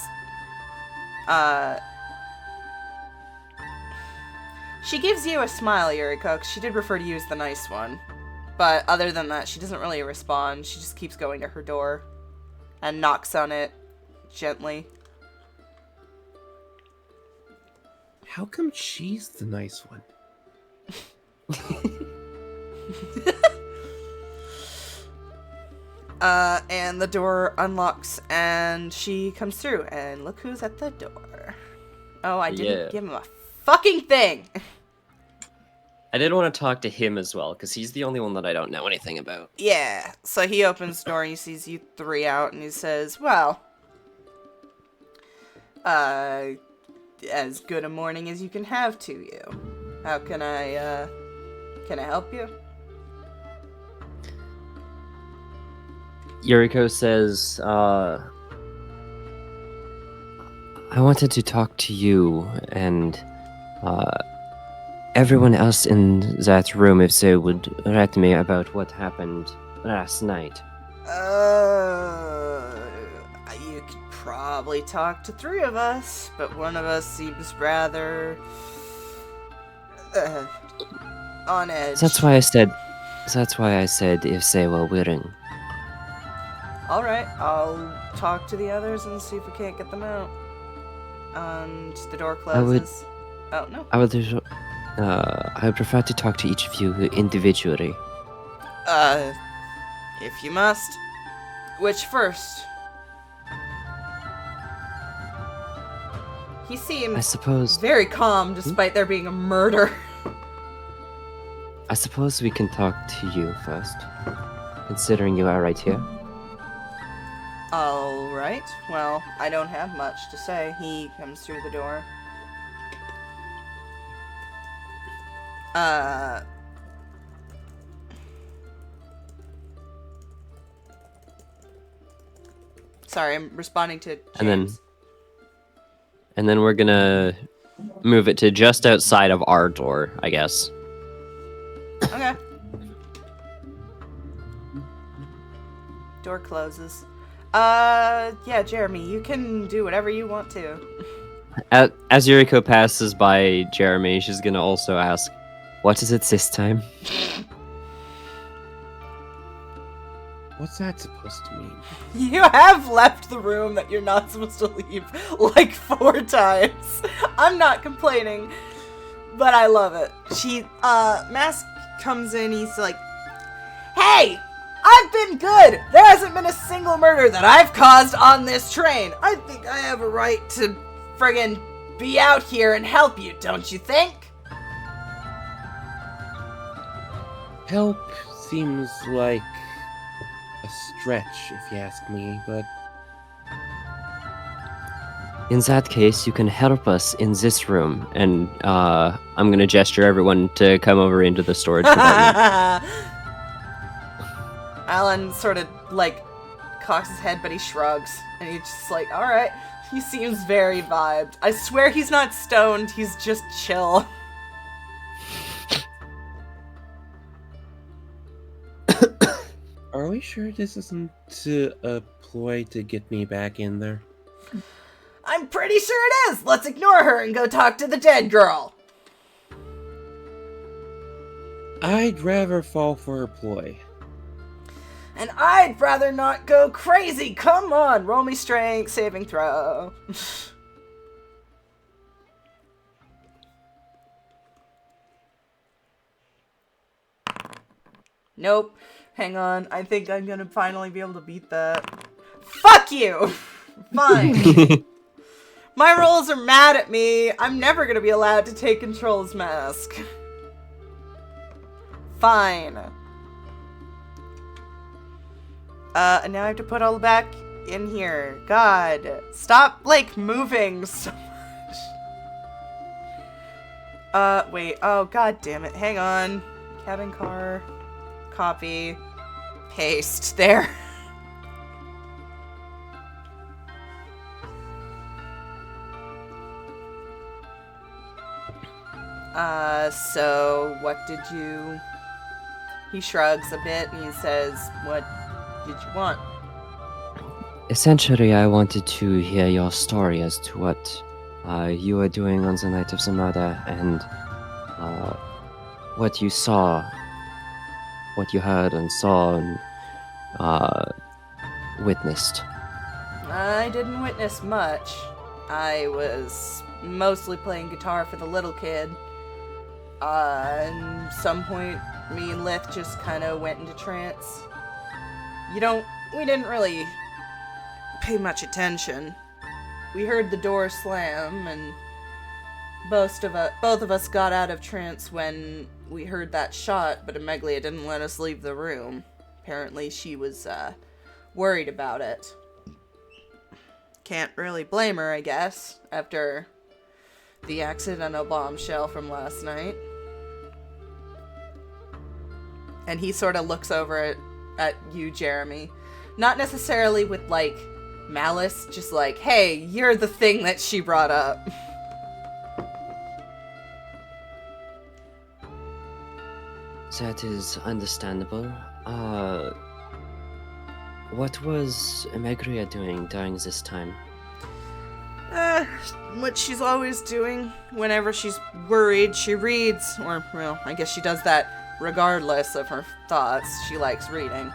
S1: she gives you a smile, Yuriko, 'cause she did refer to you as the nice one, but other than that, she doesn't really respond. She just keeps going to her door and knocks on it gently.
S4: How come she's the nice one?
S1: And the door unlocks, and she comes through, and look who's at the door. Oh, I didn't
S3: Yeah.
S1: give him a fucking thing!
S3: I did want to talk to him as well, because he's the only one that I don't know anything about.
S1: Yeah, so he opens the door, and he sees you three out, and he says, well, as good a morning as you can have to you. How can I help you?
S3: Yuriko says,
S5: I wanted to talk to you and everyone else in that room if they would write me about what happened last night.
S1: You could probably talk to three of us, but one of us seems rather on edge.
S5: That's why I said if they were willing.
S1: All right, I'll talk to the others and see if we can't get them out. And the door closes. Oh no.
S5: I would prefer to talk to each of you individually.
S1: If you must. Which first? He
S5: I
S1: seems
S5: suppose
S1: very calm despite there being a murder.
S5: I suppose we can talk to you first, considering you are right here.
S1: Alright, well, I don't have much to say. He comes through the door. Sorry, I'm responding to James.
S3: and then we're gonna move it to just outside of our door, I guess.
S1: Okay. Door closes. Yeah, Jeremy, you can do whatever you want to.
S3: As Yuriko passes by Jeremy, she's gonna also ask,
S5: What is it this time?
S4: What's that supposed to mean?
S1: You have left the room that you're not supposed to leave like 4 times. I'm not complaining, but I love it. Mask comes in, he's like, hey! I've been good! There hasn't been a single murder that I've caused on this train. I think I have a right to friggin' be out here and help you, don't you think?
S4: Help seems like a stretch, if you ask me, but
S5: In that case, you can help us in this room.
S3: and I'm gonna gesture everyone to come over into the storage compartment.
S1: Alan sort of, like, cocks his head, but he shrugs. And he's just like, alright. He seems very vibed. I swear he's not stoned, he's just chill.
S4: are we sure this isn't a ploy to get me back in there?
S1: I'm pretty sure it is! Let's ignore her and go talk to the dead girl!
S4: I'd rather fall for a ploy.
S1: And I'd rather not go crazy! Come on, roll me strength, saving throw. Nope. Hang on, I think I'm gonna finally be able to beat that. Fuck you! Fine. My roles are mad at me. I'm never gonna be allowed to take Control's mask. Fine. And now I have to put all back in here. God. Stop, like, moving so much. Wait. Oh, god damn it. Hang on. Cabin car. Copy. Paste. There. So, what did you... He shrugs a bit and he says, what did you want?
S5: Essentially, I wanted to hear your story as to what you were doing on the night of the murder and what you saw, what you heard and saw and witnessed.
S1: I didn't witness much. I was mostly playing guitar for the little kid. And some point, me and Lith just kind of went into trance. We didn't really pay much attention. We heard the door slam, and both of us got out of trance when we heard that shot, but Ameglia didn't let us leave the room. Apparently she was, worried about it. Can't really blame her, I guess, after the accidental bombshell from last night. And he sort of looks over at you, Jeremy. Not necessarily with, like, malice, just like, hey, you're the thing that she brought up.
S5: That is understandable. What was Emegria doing during this time?
S1: What she's always doing. Whenever she's worried, she reads. Or, well, I guess she does that regardless of her thoughts. She likes reading.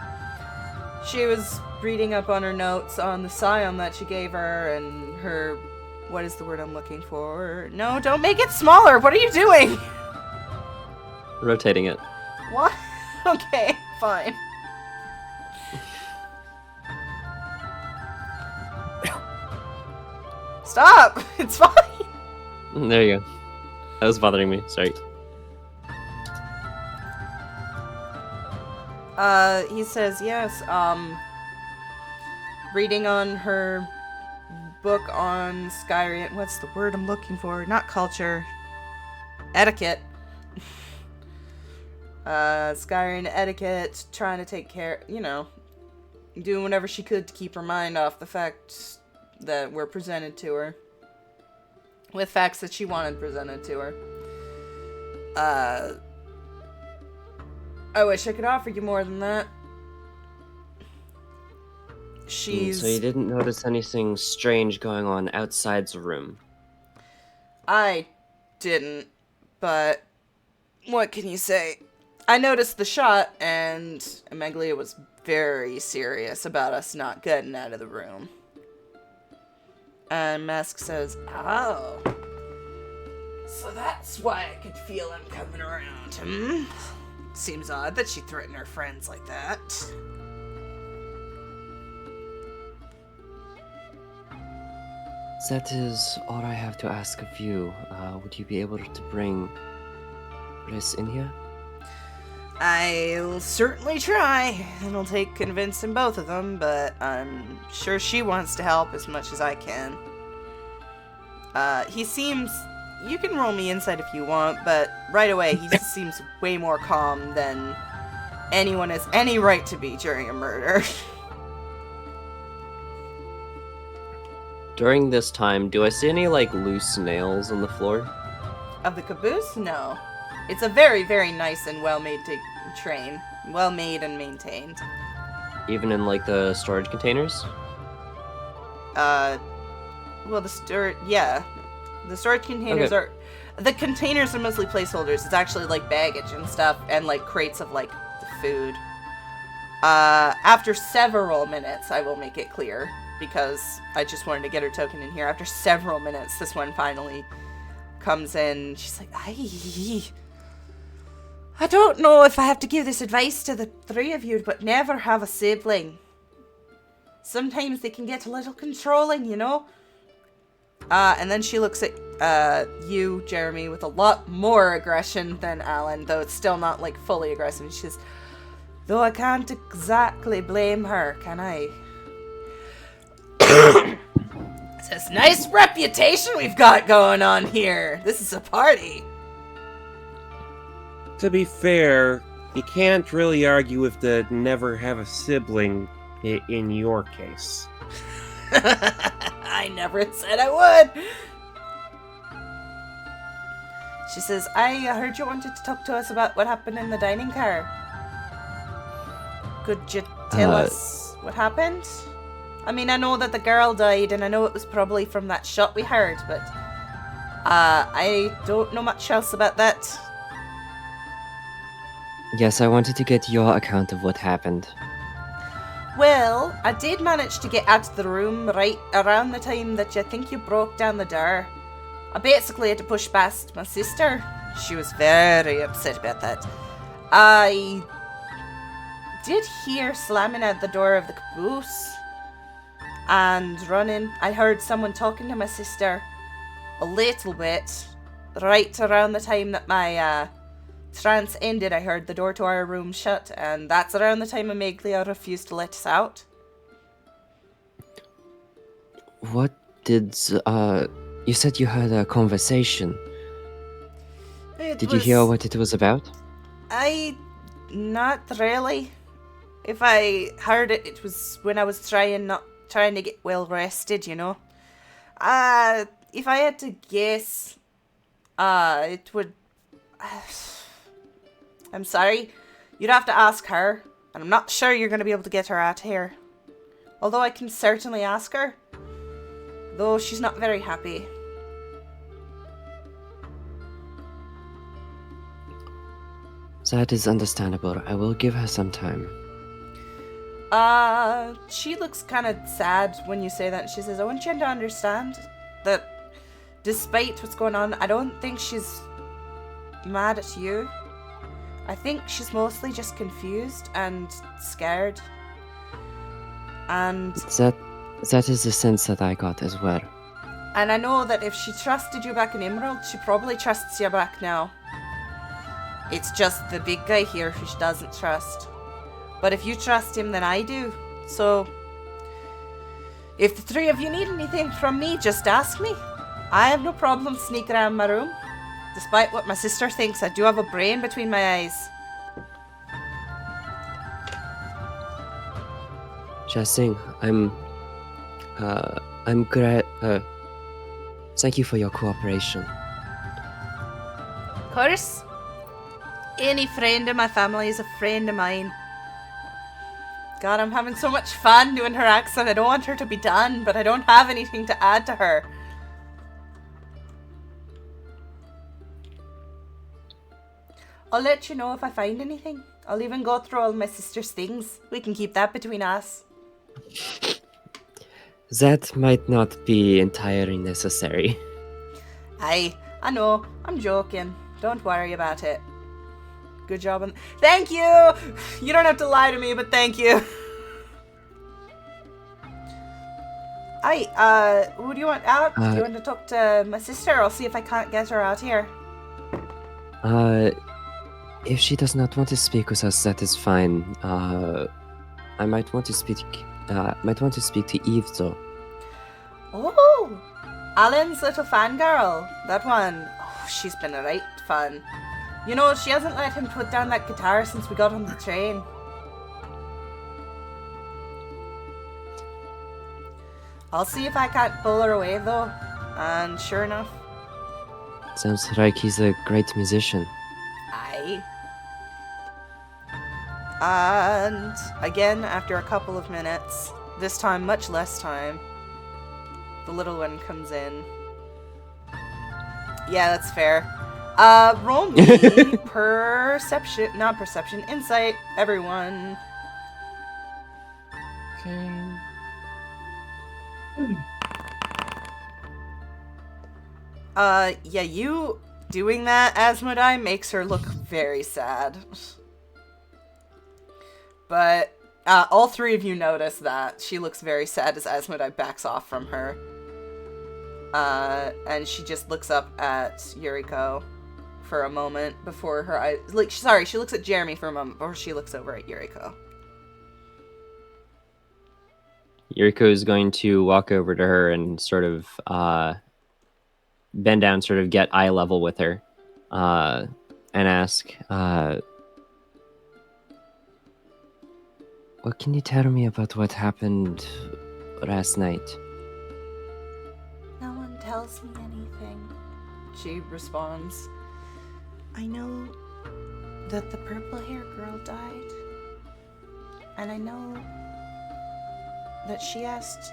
S1: She was reading up on her notes on the scion that she gave her and her... What is the word I'm looking for? No, don't make it smaller! What are you doing?
S3: Rotating it.
S1: What? Okay, fine. Stop! It's fine!
S3: There you go. That was bothering me. Sorry.
S1: He says, yes, reading on her book on Skyrian, what's the word I'm looking for? Not culture. Etiquette. Skyrian etiquette, trying to take care, doing whatever she could to keep her mind off the facts that were presented to her. With facts that she wanted presented to her. I wish I could offer you more than that.
S5: So you didn't notice anything strange going on outside the room?
S1: I didn't, but what can you say? I noticed the shot, and Ameglia was very serious about us not getting out of the room. And Mask says, oh. So that's why I could feel him coming around, hmm? Seems odd that she threatened her friends like that.
S5: That is all I have to ask of you. Would you be able to bring Riss in here?
S1: I'll certainly try. It'll take convincing both of them, but I'm sure she wants to help as much as I can. He seems... You can roll me insight if you want, but right away he seems way more calm than anyone has any right to be during a murder.
S3: During this time, do I see any, loose nails on the floor?
S1: Of the caboose? No. It's a very, very nice and well-made train. Well-made and maintained.
S3: Even in, the storage containers?
S1: Well, yeah. The storage containers
S3: Okay.
S1: are... The containers are mostly placeholders. It's actually, baggage and stuff, and, crates of, the food. After several minutes, I will make it clear, because I just wanted to get her token in here. After several minutes, this one finally comes in. She's like, I don't know if I have to give this advice to the three of you, but never have a sibling. Sometimes they can get a little controlling, And then she looks at you, Jeremy, with a lot more aggression than Alan, though it's still not like fully aggressive. She says, though I can't exactly blame her, can I? Says, nice reputation we've got going on here. This is a party.
S4: To be fair, you can't really argue with the never have a sibling in your case.
S1: I never said I would. She says, I heard you wanted to talk to us about what happened in the dining car. Could you tell us what happened? I mean, I know that the girl died, and I know it was probably from that shot we heard, but I don't know much else about that.
S5: Yes, I wanted to get your account of what happened.
S1: Well, I did manage to get out of the room right around the time that you think you broke down the door. I basically had to push past my sister. She was very upset about that. I did hear slamming at the door of the caboose and running. I heard someone talking to my sister a little bit. Right around the time that my trance ended, I heard the door to our room shut, and that's around the time Ameglia refused to let us out.
S5: What did, you said you had a conversation. Did you hear what it was about?
S1: Not really. If I heard it, it was when I was trying to get well rested, you know. If I had to guess, it would... I'm sorry. You'd have to ask her, and I'm not sure you're going to be able to get her out here. Although I can certainly ask her. Though she's not very happy.
S5: That is understandable. I will give her some time.
S1: She looks kind of sad when you say that. She says, I want you to understand that despite what's going on, I don't think she's mad at you. I think she's mostly just confused and scared. And
S5: that is the sense that I got as well.
S1: And I know that if she trusted you back in Emerald, she probably trusts you back now. It's just the big guy here who she doesn't trust. But if you trust him, then I do. So, if the three of you need anything from me, just ask me. I have no problem sneaking around my room. Despite what my sister thinks, I do have a brain between my eyes.
S5: Jasing, I'm glad, thank you for your cooperation.
S1: Of course. Any friend of my family is a friend of mine. God, I'm having so much fun doing her accent. I don't want her to be done, but I don't have anything to add to her. I'll let you know if I find anything. I'll even go through all my sister's things. We can keep that between us.
S5: That might not be entirely necessary.
S1: I know. I'm joking. Don't worry about it. Good job. Thank you! You don't have to lie to me, but thank you. Who do you want out? Do you want to talk to my sister? I'll see if I can't get her out here.
S5: If she does not want to speak with us, that is fine. I might want to speak to Eve, though.
S1: Oh! Alan's little fangirl. That one. Oh, she's been right fun. You know, she hasn't let him put down that guitar since we got on the train. I'll see if I can't pull her away, though. And sure enough.
S5: Sounds like he's a great musician.
S1: Aye. And again, after a couple of minutes, this time much less time, the little one comes in. Yeah, that's fair. Roll me insight, everyone.
S4: Okay.
S1: Yeah, you doing that, Asmodai, makes her look very sad. But, all three of you notice that. She looks very sad as Asmodai backs off from her. And she just looks up at Yuriko for a moment before her eyes... Like, sorry, she looks at Jeremy for a moment before she looks over at Yuriko.
S3: Yuriko is going to walk over to her and sort of bend down, sort of get eye level with her, and ask,
S5: what can you tell me about what happened last night?
S1: No one tells me anything, she responds. I know that the purple-haired girl died, and I know that she asked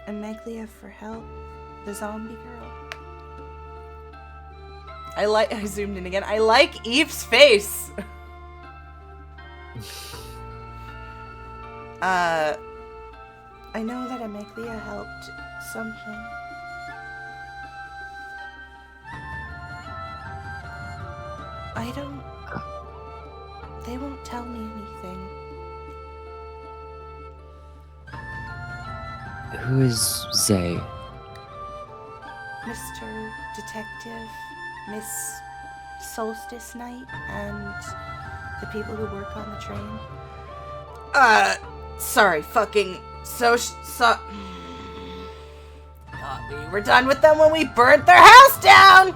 S1: Ameglia for help, the zombie girl. I zoomed in again. I like Eve's face. I know that Ameglia helped something. They won't tell me anything.
S5: Who is Zay?
S1: Mr. Detective, Miss Solstice Knight, and the people who work on the train. Sorry, fucking Thought we were done with them when we burnt their house down!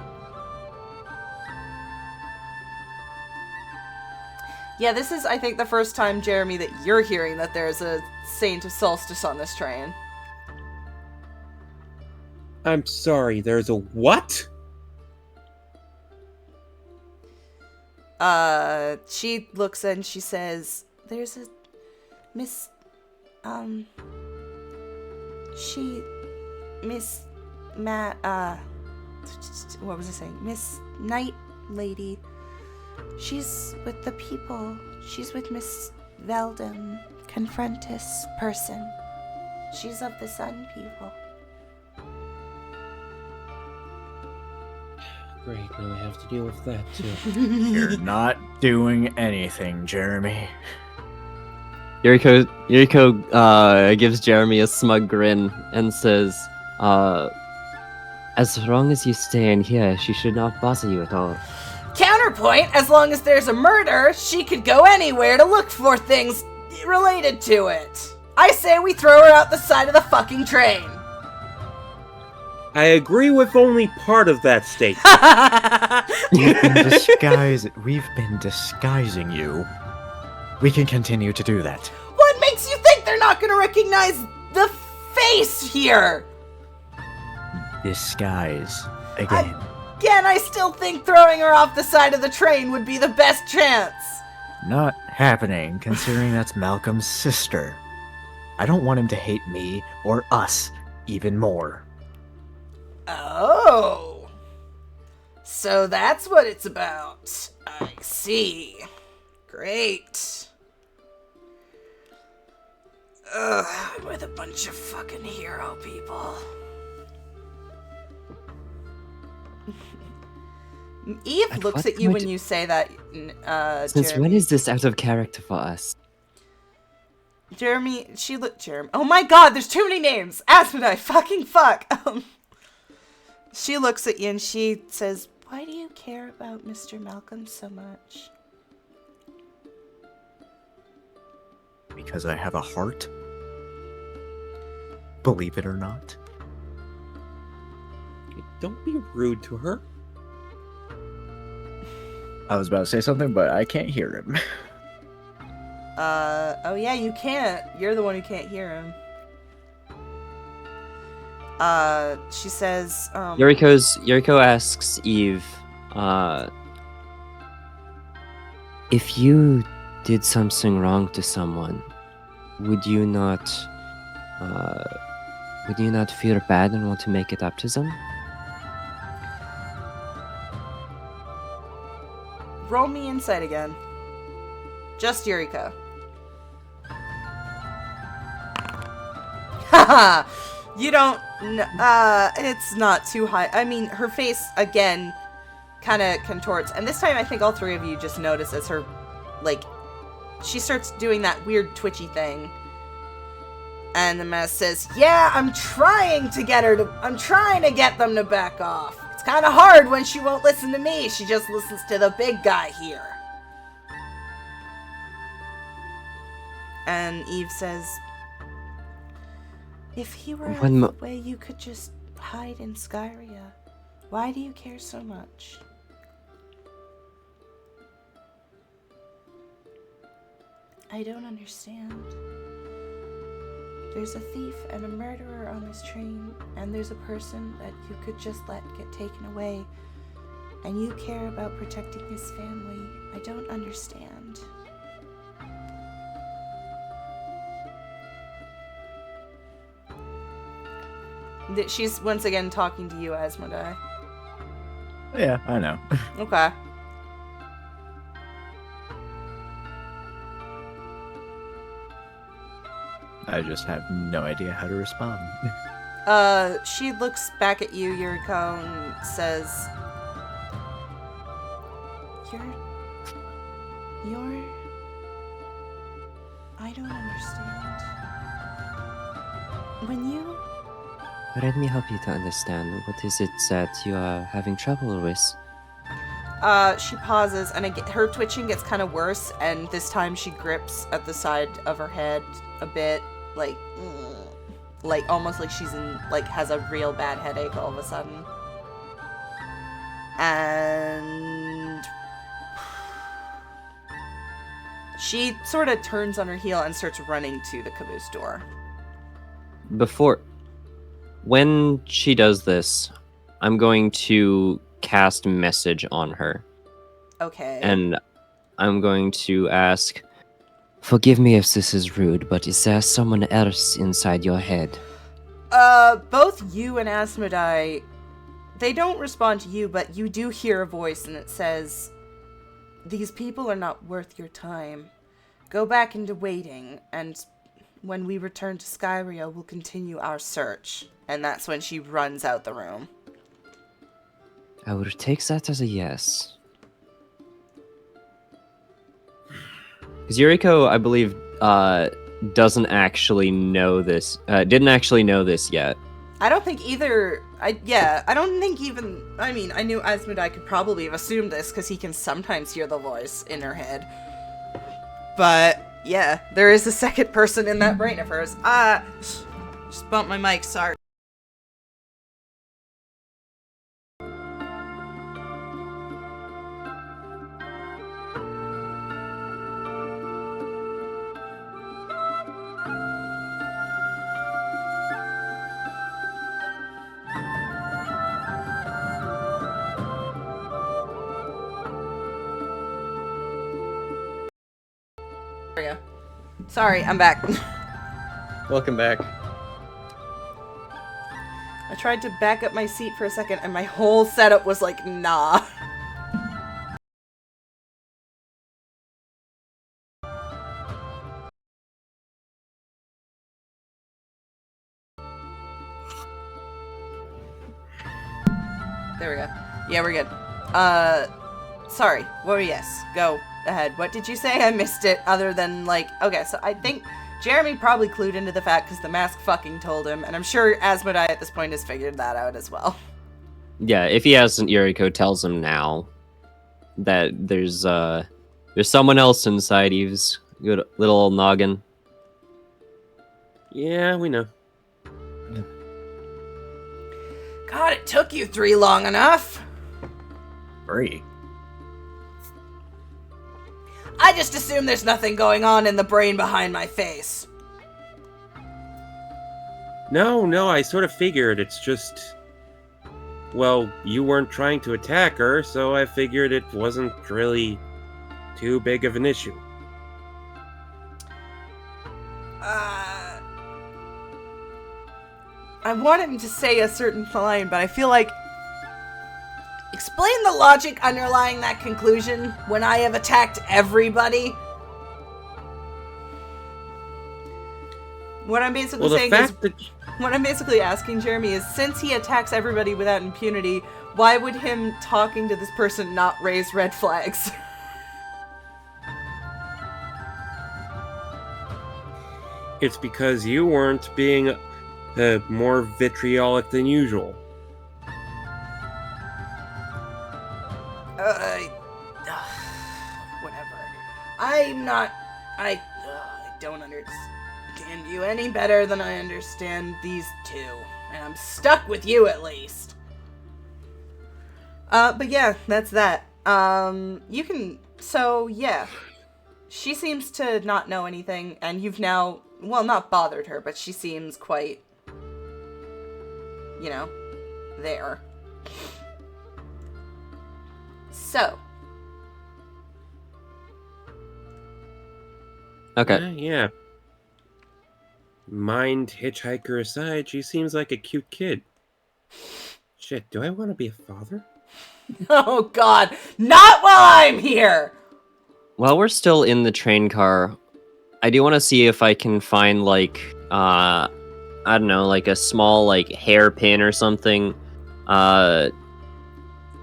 S1: Yeah, this is, I think, the first time, Jeremy, that you're hearing that there's a Saint of Solstice on this train.
S4: I'm sorry, there's a what?
S1: She looks and she says, there's a Miss what was I saying? Miss Knight Lady. She's with the people. She's with Miss Veldum, Confrontus person. She's of the Sun people.
S4: Great, now I have to deal with that too.
S2: You're not doing anything, Jeremy.
S3: Yuriko gives Jeremy a smug grin and says,
S5: As long as you stay in here, she should not bother you at all.
S1: Counterpoint, as long as there's a murder, she could go anywhere to look for things related to it. I say we throw her out the side of the fucking train.
S4: I agree with only part of that statement.
S2: We've been disguising you. We can continue to do that.
S1: What makes you think they're not going to recognize the face here?
S2: Disguise. Again.
S1: Again, I still think throwing her off the side of the train would be the best chance.
S2: Not happening, considering that's Malcolm's sister. I don't want him to hate me or us even more.
S1: Oh. So that's what it's about. I see. Great. Ugh, I'm with a bunch of fucking hero people. Eve
S5: At
S1: looks
S5: what
S1: at you
S5: point-
S1: when you say that,
S5: Since
S1: Jeremy.
S5: when is this out of character for us?
S1: Jeremy, oh my god, there's too many names! Asphodite, fucking fuck! She looks at you and she says, why do you care about Mr. Malcolm so much?
S2: Because I have a heart? Believe it or not.
S4: Don't be rude to her.
S2: I was about to say something, but I can't hear him.
S1: Oh yeah, you can't. You're the one who can't hear him. She says,
S3: Yuriko asks Eve,
S5: If you did something wrong to someone, would you not feel bad and want to make it up to them?
S1: roll me insight again. Just Yuriko. Haha! You don't, it's not too high. I mean, her face, again, kind of contorts. And this time I think all three of you just notice as her, like, she starts doing that weird twitchy thing. And the mask says, yeah, I'm trying to get them to back off. It's kind of hard when she won't listen to me. She just listens to the big guy here. And Eve says, if he were the way you could just hide in Skyria, why do you care so much? I don't understand. There's a thief and a murderer on this train, and there's a person that you could just let get taken away, and you care about protecting his family. I don't understand. She's once again talking to you, Asmodai.
S2: Yeah, I know.
S1: Okay.
S2: I just have no idea how to respond.
S1: She looks back at you, Yuriko, and says, You're... I don't understand. When you...
S5: Let me help you to understand. What is it that you are having trouble with?
S1: She pauses, and her twitching gets kind of worse, and this time she grips at the side of her head a bit, like almost like she's has a real bad headache all of a sudden. And she sort of turns on her heel and starts running to the caboose door.
S3: When she does this, I'm going to cast message on her.
S1: Okay.
S3: And I'm going to ask,
S5: forgive me if this is rude, but is there someone else inside your head?
S1: Both you and Asmodai, they don't respond to you, but you do hear a voice, and it says, these people are not worth your time. Go back into waiting, and when we return to Skyria, we'll continue our search. And that's when she runs out the room.
S5: I would take that as a yes.
S3: Because Yuriko, I believe, doesn't actually know this. Didn't actually know this yet.
S1: I don't think either. I knew Asmodai could probably have assumed this because he can sometimes hear the voice in her head. But yeah, there is a second person in that brain of hers. Just bumped my mic. Sorry. Sorry, I'm back.
S3: Welcome back.
S1: I tried to back up my seat for a second, and my whole setup was like, nah. There we go. Yeah, we're good. Sorry. Well, yes. Go ahead. What did you say? I missed it, other than, like... Okay, so I think Jeremy probably clued into the fact because the mask fucking told him, and I'm sure Asmodai at this point has figured that out as well.
S3: Yeah, if he hasn't, Yuriko tells him now that there's someone else inside Eve's good little old noggin.
S4: Yeah, we know.
S1: God, it took you 3 long enough.
S2: 3.
S1: I just assume there's nothing going on in the brain behind my face.
S4: No, I sort of figured. It's just... Well, you weren't trying to attack her, so I figured it wasn't really too big of an issue.
S1: I want him to say a certain line, but I feel like... Explain the logic underlying that conclusion when I have attacked everybody. What I'm basically saying is... What I'm basically asking Jeremy is, since he attacks everybody without impunity, why would him talking to this person not raise red flags?
S4: It's because you weren't being more vitriolic than usual.
S1: Whatever. I don't understand you any better than I understand these two. And I'm stuck with you at least. But yeah, that's that. Yeah. She seems to not know anything, and you've now, well, not bothered her, but she seems quite, there. So.
S5: Okay.
S4: Yeah. Mind hitchhiker aside, she seems like a cute kid. Shit, do I want to be a father?
S1: Oh god, not while I'm here!
S5: While we're still in the train car, I do want to see if I can find, like, I don't know, like a small, like, hairpin or something.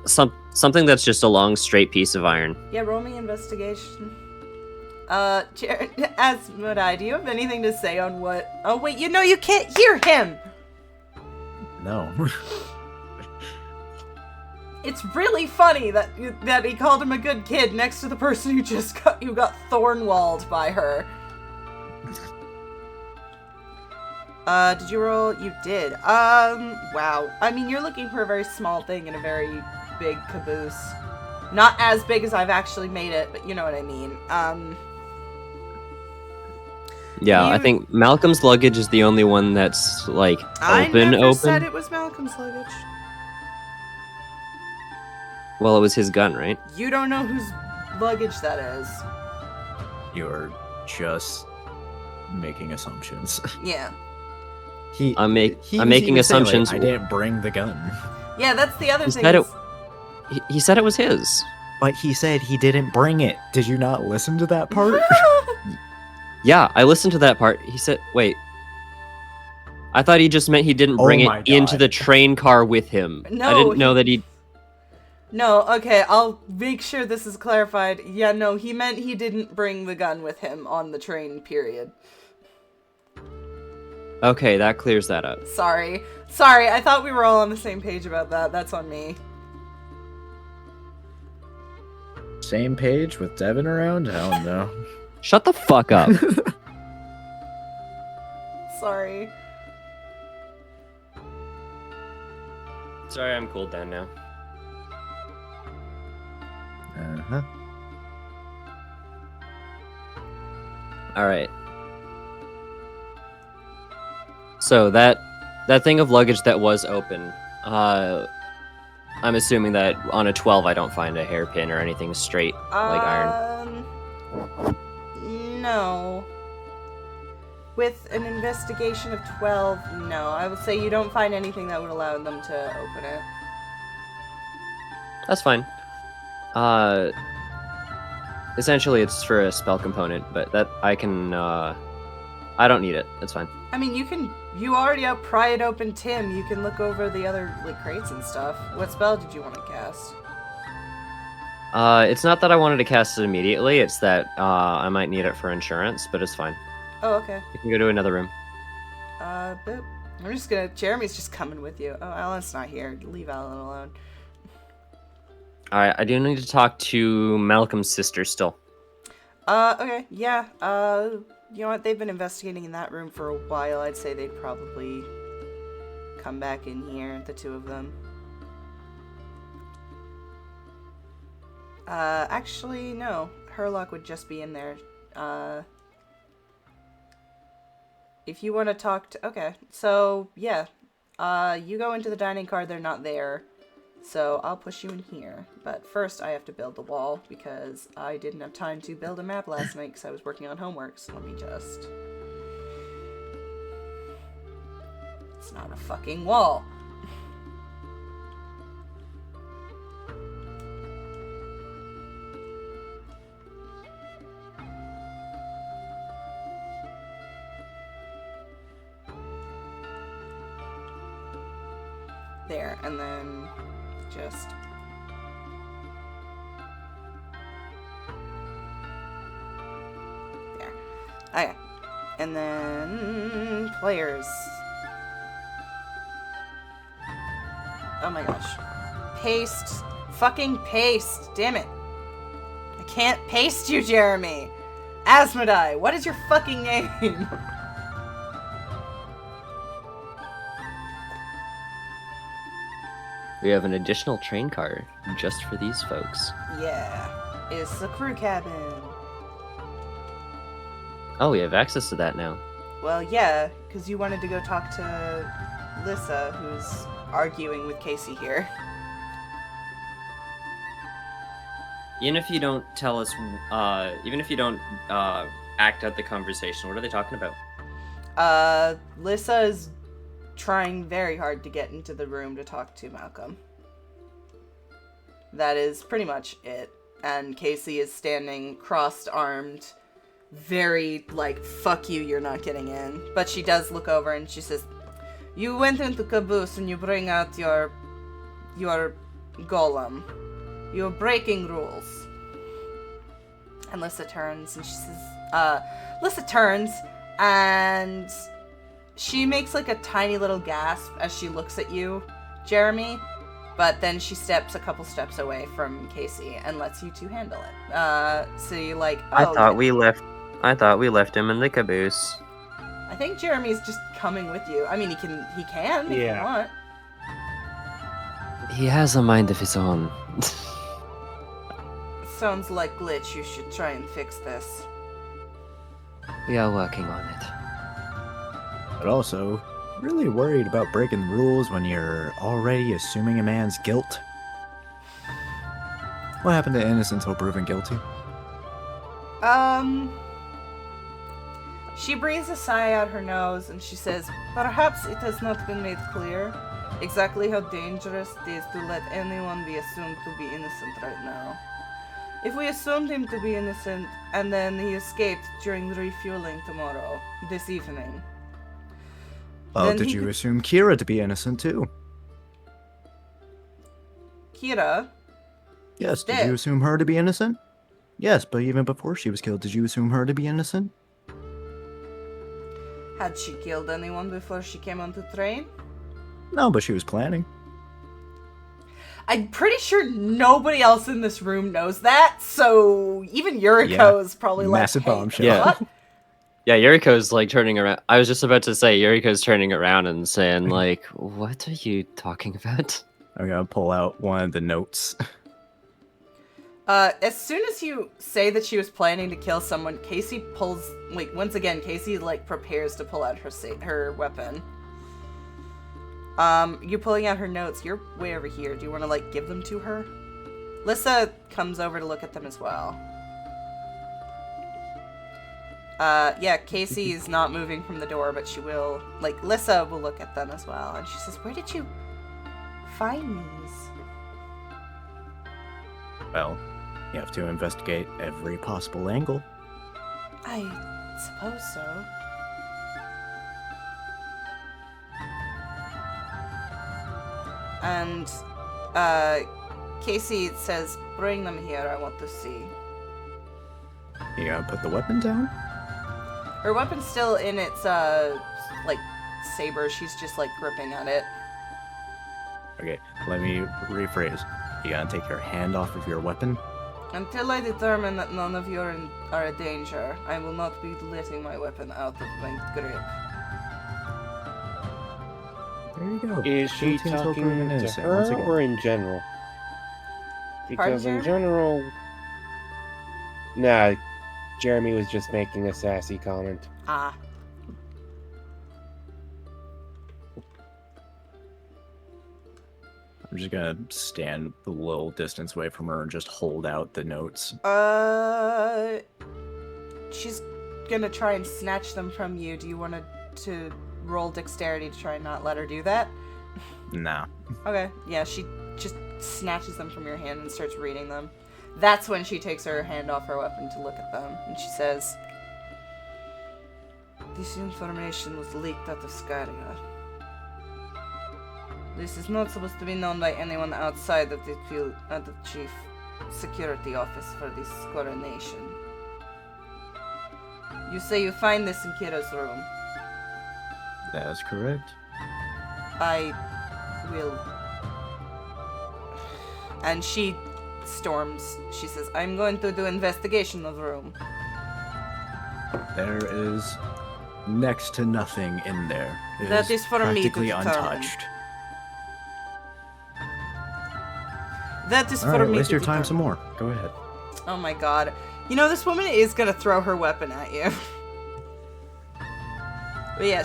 S5: Something that's just a long, straight piece of iron.
S1: Yeah, roll me investigation. Asmodai, do you have anything to say on what... Oh, wait, you can't hear him!
S2: No.
S1: It's really funny that he called him a good kid next to the person who got thorn-walled by her. Did you roll? You did. Wow. I mean, you're looking for a very small thing in a very big caboose. Not as big as I've actually made it, but you know what I mean.
S5: Yeah, I think Malcolm's luggage is the only one that's, like,
S1: I
S5: open.
S1: never said it was Malcolm's luggage.
S5: Well, it was his gun, right?
S1: You don't know whose luggage that is.
S2: You're just making assumptions.
S1: Yeah.
S5: I'm making
S2: even saying,
S5: assumptions.
S2: I didn't bring the gun.
S1: Yeah, that's the other
S5: He
S1: thing.
S5: said he said it was his.
S2: But he said he didn't bring it. Did you not listen to that part?
S5: Yeah, I listened to that part. He said, wait. I thought he just meant he didn't bring
S2: Oh my
S5: it into
S2: God.
S5: the train car with him.
S1: No,
S5: I didn't know that he...
S1: No, okay, I'll make sure this is clarified. Yeah, no, he meant he didn't bring the gun with him on the train, period.
S5: Okay, that clears that up.
S1: Sorry, I thought we were all on the same page about that. That's on me.
S2: Same page with Devin around? I don't know.
S5: Shut the fuck up.
S1: Sorry.
S3: Sorry, I'm cooled down now.
S2: Uh-huh.
S5: Alright. So that thing of luggage that was open, I'm assuming that on a 12 I don't find a hairpin or anything straight like iron.
S1: No. With an investigation of 12, no. I would say you don't find anything that would allow them to open it.
S5: That's fine. Essentially it's for a spell component, but that I can, I don't need it. It's fine.
S1: I mean, you already pry it open, Tim. You can look over the other, like, crates and stuff. What spell did you want to cast?
S5: It's not that I wanted to cast it immediately, it's that, I might need it for insurance, but it's fine.
S1: Oh, okay.
S5: You can go to another room.
S1: Boop. Jeremy's just coming with you. Oh, Alan's not here. Leave Alan alone.
S5: Alright, I do need to talk to Malcolm's sister still.
S1: Okay, yeah. You know what? They've been investigating in that room for a while. I'd say they'd probably come back in here, the two of them. Actually, no. Herlock would just be in there. If you want to talk to... Okay, so, yeah. You go into the dining car, they're not there. So, I'll push you in here. But first, I have to build the wall, because I didn't have time to build a map last night, because I was working on homework, so let me just... It's not a fucking wall. There, and then just... There. Okay. And then players. Oh my gosh. Paste. Fucking paste. Damn it. I can't paste you, Jeremy. Asmodai, what is your fucking name?
S3: We have an additional train car just for these folks.
S1: Yeah. It's the crew cabin.
S3: Oh, we have access to that now.
S1: Well, yeah, because you wanted to go talk to Lissa, who's arguing with Casey here.
S3: Even if you don't tell us, even if you don't act out the conversation, what are they talking about?
S1: Lissa is trying very hard to get into the room to talk to Malcolm. That is pretty much it. And Casey is standing crossed-armed, very, like, fuck you, you're not getting in. But she does look over and she says, you went into Caboose and you bring out your golem. You're breaking rules. And Lissa turns and she says, Lissa turns and she makes like a tiny little gasp as she looks at you, Jeremy, but then she steps a couple steps away from Casey and lets you two handle it. So you're like, oh,
S3: I thought we left him in the caboose.
S1: I think Jeremy's just coming with you. I mean, he can if you want.
S5: He has a mind of his own.
S1: Sounds like glitch. You should try and fix this.
S5: We are working on it.
S2: But also, really worried about breaking the rules when you're already assuming a man's guilt. What happened to innocent until proven guilty?
S1: She breathes a sigh out her nose and she says, perhaps it has not been made clear exactly how dangerous it is to let anyone be assumed to be innocent right now. If we assumed him to be innocent and then he escaped during refueling this evening.
S2: Well,
S1: Then
S2: did
S1: he
S2: you
S1: could-
S2: assume Kira to be innocent too?
S1: Kira,
S2: Yes, did
S1: Dead.
S2: you assume her to be innocent? Yes, but even before she was killed, did you assume her to be innocent?
S1: had she killed anyone before she came on the train?
S2: No, but she was planning.
S1: I'm pretty sure nobody else in this room knows that, so even Yuriko's probably like,
S2: massive
S1: hey,
S2: bombshell.
S3: Yeah.
S1: what?
S3: Yeah, Yuriko's like turning around. I was just about to say Yuriko's turning around and saying like,
S5: What are you talking about?
S2: I'm gonna pull out one of the notes.
S1: As soon as you say that she was planning to kill someone, Casey pulls, like, once again, Casey, like, prepares to pull out her weapon. You're pulling out her notes. You're way over here. Do you want to, like, give them to her? Lissa comes over to look at them as well. Yeah, Casey is not moving from the door, but she will, like, Lissa will look at them as well. And she says, where did you find these?
S2: Well, you have to investigate every possible angle.
S1: I suppose so. And, Casey says, bring them here, I want to see.
S2: You gonna put the weapon down?
S1: Her weapon's still in its, like, saber. She's just, like, gripping at it.
S2: Okay, let me rephrase. You gonna take your hand off of your weapon?
S1: Until I determine that none of you are a danger, I will not be letting my weapon out of my grip.
S2: There you go.
S4: Is she
S2: Guilty until
S4: talking
S2: proven
S4: to
S2: innocent, once
S4: her
S2: again.
S4: or in general? Because in
S1: Pardon,
S4: general... Nah, Jeremy was just making a sassy comment.
S1: Ah.
S2: I'm just gonna stand a little distance away from her and just hold out the notes.
S1: She's gonna try and snatch them from you. Do you want to roll dexterity to try and not let her do that?
S2: Nah.
S1: Okay, yeah, she just snatches them from your hand and starts reading them. That's when she takes her hand off her weapon to look at them, and she says, this information was leaked out of Skyria. This is not supposed to be known by anyone outside of the chief security office for this coronation. You say you find this in Kira's room.
S2: That is correct.
S1: I will... And she storms. She says, I'm going to do investigation of the room.
S2: There is next to nothing in there. It
S1: That is for me to
S2: practically
S1: determine.
S2: untouched.
S1: That is
S2: All
S1: for
S2: right,
S1: me
S2: waste
S1: to
S2: your time
S1: determine.
S2: some more. Go ahead.
S1: Oh my god. You know, this woman is gonna throw her weapon at you. But yeah,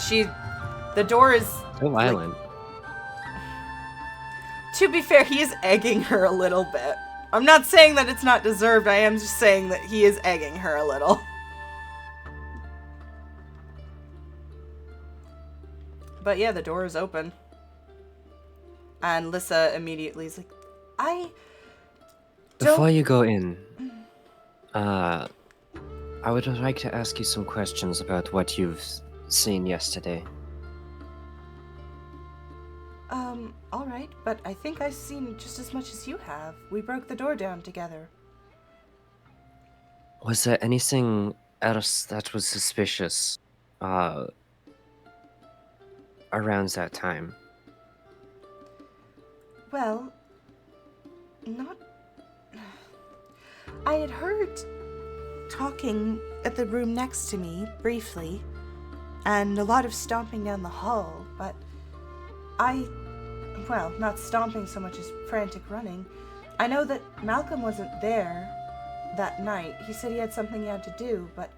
S1: the door is...
S5: So violent.
S1: To be fair, he is egging her a little bit. I'm not saying that it's not deserved, I am just saying that he is egging her a little. But yeah, the door is open. And Lissa immediately is like, I don't...
S5: Before you go in, I would like to ask you some questions about what you've seen yesterday.
S1: Alright, but I think I've seen just as much as you have. We broke the door down together.
S5: Was there anything else that was suspicious, around that time?
S1: Well, not... I had heard talking at the room next to me, briefly, and a lot of stomping down the hall, but well, not stomping so much as frantic running. I know that Malcolm wasn't there that night. He said he had something he had to do, but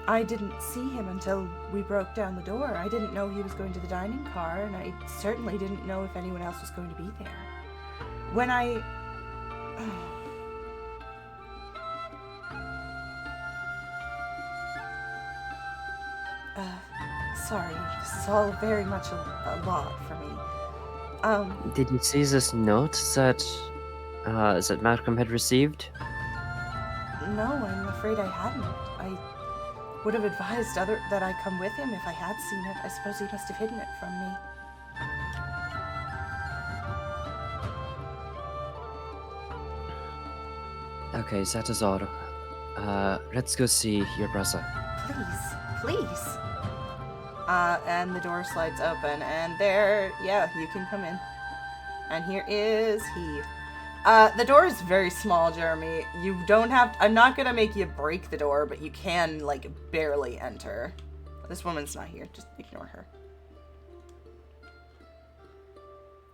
S1: I didn't see him until we broke down the door. I didn't know he was going to the dining car, and I certainly didn't know if anyone else was going to be there. When I... sorry, this is all very much a lot for me.
S5: Did you see this note that Malcolm had received?
S1: No, I'm afraid I hadn't. I would have advised that I come with him if I had seen it. I suppose he must have hidden it from me.
S5: Okay, that is all. Let's go see your brother.
S1: Please. And the door slides open, and there, yeah, you can come in. And here is he. The door is very small, Jeremy. You don't have... I'm not gonna make you break the door, but you can, like, barely enter. This woman's not here. Just ignore her.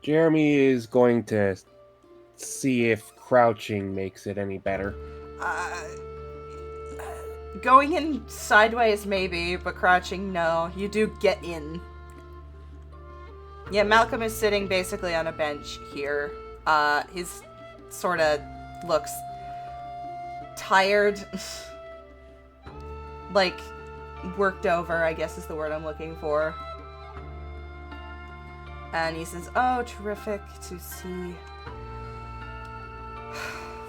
S4: Jeremy is going to see if crouching makes it any better.
S1: Going in sideways, maybe, but crouching, no. You do get in. Yeah, Malcolm is sitting basically on a bench here. He's sort of looks tired. Like, worked over, I guess is the word I'm looking for. And he says, oh, terrific to see.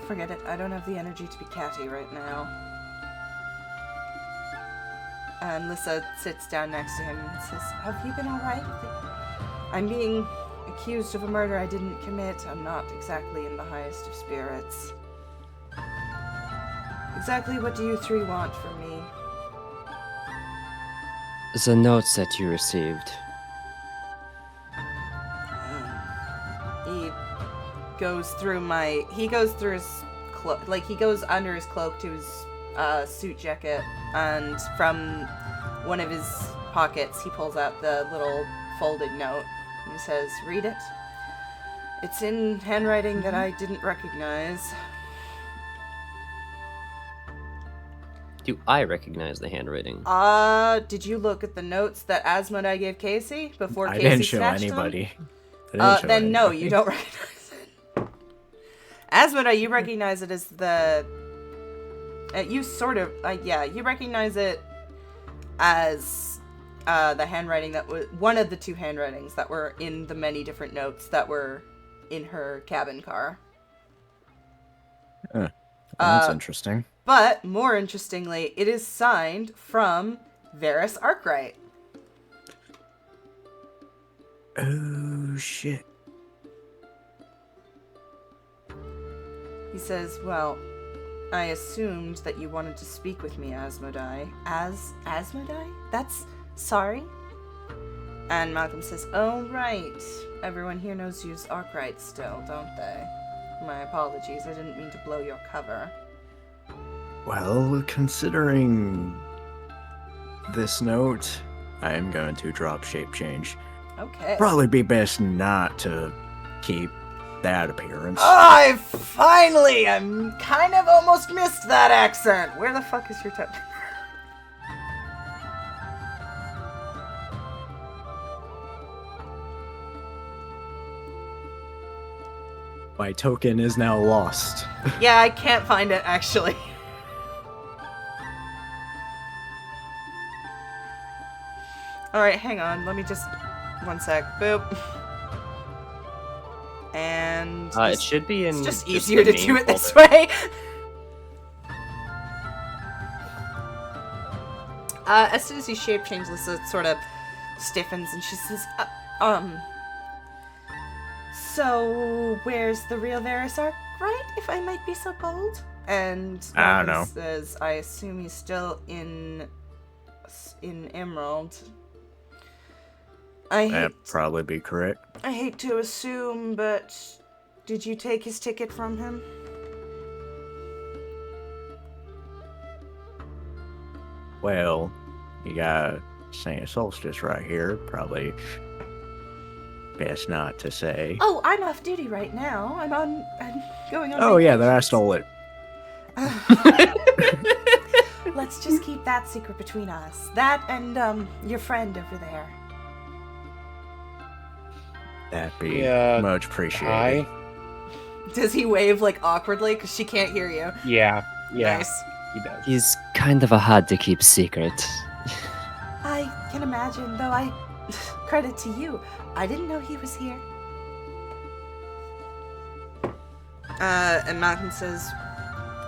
S1: Forget it, I don't have the energy to be catty right now. And Lissa sits down next to him and says, have you been alright? I'm being accused of a murder I didn't commit. I'm not exactly in the highest of spirits. Exactly what do you three want from me?
S5: The notes that you received.
S1: He goes through his cloak, like he goes under his cloak to his suit jacket, and from one of his pockets he pulls out the little folded note. He says, read it. It's in handwriting that I didn't recognize.
S3: Do I recognize the handwriting?
S1: Did you look at the notes that Asmodai gave Casey before
S2: I
S1: Casey
S2: didn't show
S1: snatched
S2: anybody.
S1: them? Then no, you don't recognize it. Asmodai, you recognize it as the... you sort of... yeah, you recognize it as the handwriting that was... One of the two handwritings that were in the many different notes that were in her cabin car.
S2: That's interesting.
S1: But, more interestingly, it is signed from Varys Arkwright.
S2: Oh, shit.
S1: He says, well, I assumed that you wanted to speak with me, Asmodai. Asmodai? That's... sorry? And Malcolm says, oh, right. Everyone here knows you's Arkwright still, don't they? My apologies, I didn't mean to blow your cover.
S2: Well, considering this note, I am going to drop shape change.
S1: Okay.
S2: Probably be best not to keep that appearance.
S1: I'm kind of almost missed that accent. Where the fuck is your touch?
S2: My token is now lost.
S1: Yeah, I can't find it, actually. Alright, hang on. Let me just... one sec. Boop. And...
S3: It should be in.
S1: it's just
S3: the
S1: easier to
S3: main
S1: do it this
S3: folder.
S1: way. As soon as you shape change, Lissa sort of stiffens and she says, so where's the real Varys Arkwright, if I might be so bold? And
S2: I don't know.
S1: says, I assume he's still in Emerald.
S2: That'd probably be correct.
S1: I hate to assume, but did you take his ticket from him?
S2: Well, you got Saint Solstice right here. Probably best not to say.
S1: Oh, I'm off duty right now. I'm going on
S2: Oh yeah, then I
S1: vacation.
S2: stole it.
S1: Let's just keep that secret between us. That and your friend over there.
S2: That'd be
S4: Yeah,
S2: much appreciated.
S4: Hi.
S1: Does he wave like awkwardly because she can't hear you?
S4: Yeah.
S1: Nice.
S4: He does.
S5: He's kind of a hard to keep secret.
S1: I can imagine, though. I credit to you. I didn't know he was here. And Malcolm says,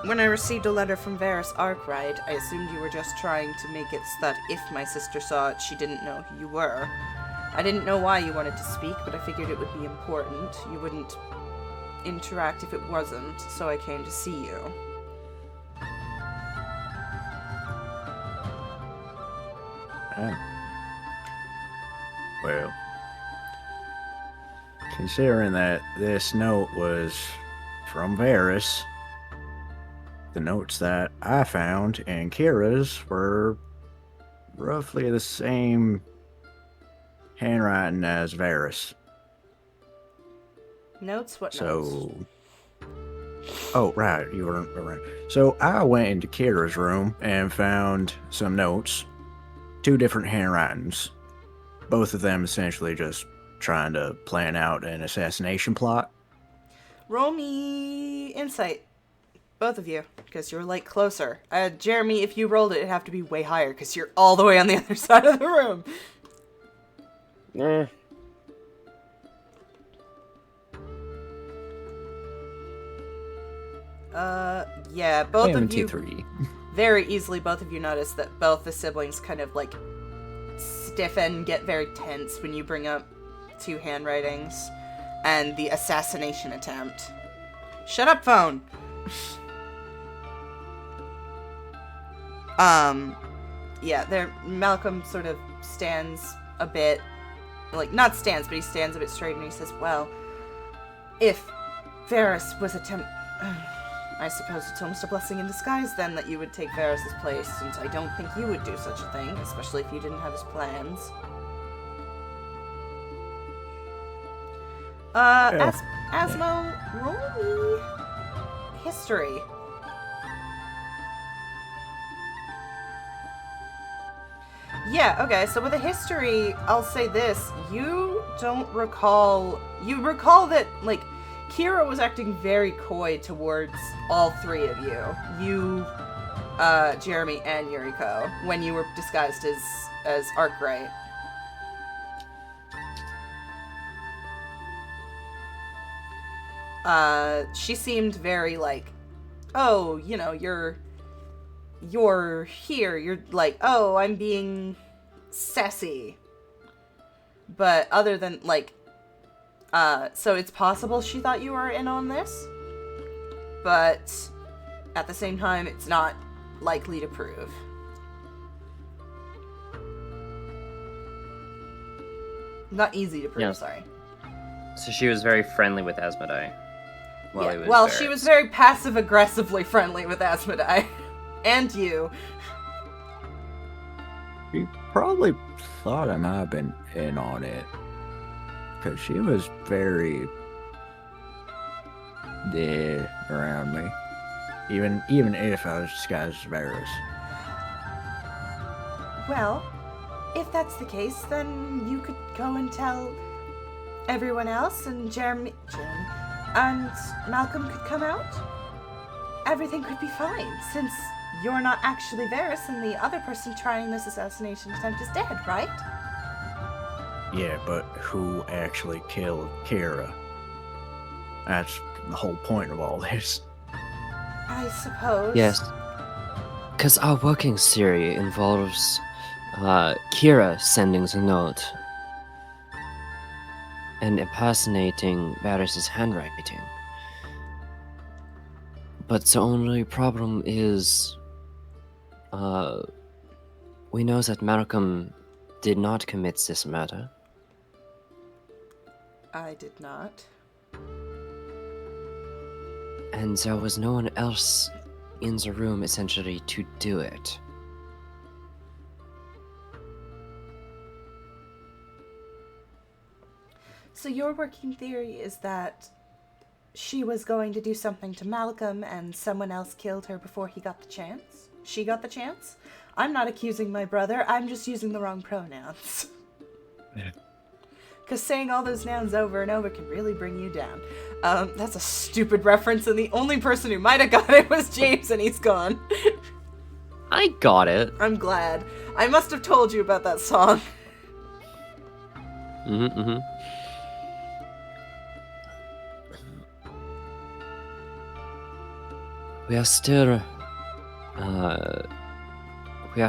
S1: when I received a letter from Varys Arkwright, I assumed you were just trying to make it so that if my sister saw it, she didn't know who you were. I didn't know why you wanted to speak, but I figured it would be important. You wouldn't interact if it wasn't, so I came to see you.
S2: Oh. Well, considering that this note was from Varys, the notes that I found and Kira's were roughly the same handwriting as Varys.
S1: Notes? What notes?
S2: So, oh right, you were right. So I went into Kira's room and found some notes, 2 different handwritings, both of them essentially just trying to plan out an assassination plot.
S1: Roll me insight. Both of you, because you're like closer. Jeremy, if you rolled it, it'd have to be way higher, because you're all the way on the other side of the room. Yeah, both of you
S2: 3.
S1: very easily, both of you notice that both the siblings kind of like stiffen, get very tense when you bring up 2 handwritings and the assassination attempt. Shut up, phone. Yeah, there. Malcolm sort of stands a bit, like not stands, but he stands a bit straight and he says, "Well, if Varys was I suppose it's almost a blessing in disguise then that you would take Varys' place, since I don't think you would do such a thing, especially if you didn't have his plans." Asmo, roll me history. Yeah, okay, so with a history, I'll say this. You recall that, like, Kira was acting very coy towards all 3 of you. You, Jeremy, and Yuriko, when you were disguised as Arkwright. She seemed very like, oh, you know, you're here, you're like, oh, I'm being sassy. But other than, like, so it's possible she thought you were in on this, but At the same time, it's not likely to prove. Not easy to prove,
S3: Yeah.
S1: sorry.
S3: So she was very friendly with Asmodai. While he was
S1: Well,
S3: there.
S1: she was very passive-aggressively friendly with Asmodai. And you.
S2: She probably thought I might have been in on it. Because she was very dead around me. Even if I was disguised as Varus.
S1: Well, if that's the case, then you could go and tell everyone else, and Jeremy and Malcolm could come out. Everything could be fine, since you're not actually Varus and the other person trying this assassination attempt is dead, right?
S2: Yeah, but who actually killed Kira? That's the whole point of all this.
S1: I suppose.
S5: Yes. Because our working theory involves Kira sending the note and impersonating Varys' handwriting. But the only problem is we know that Malcolm did not commit this murder.
S1: I did not.
S5: And there was no one else in the room, essentially, to do it.
S1: So your working theory is that she was going to do something to Malcolm and someone else killed her before he got the chance? She got the chance? I'm not accusing my brother, I'm just using the wrong pronouns. Because saying all those nouns over and over can really bring you down. That's a stupid reference, and the only person who might have got it was James, and he's gone.
S3: I got it.
S1: I'm glad. I must have told you about that song.
S5: Mm-hmm. We are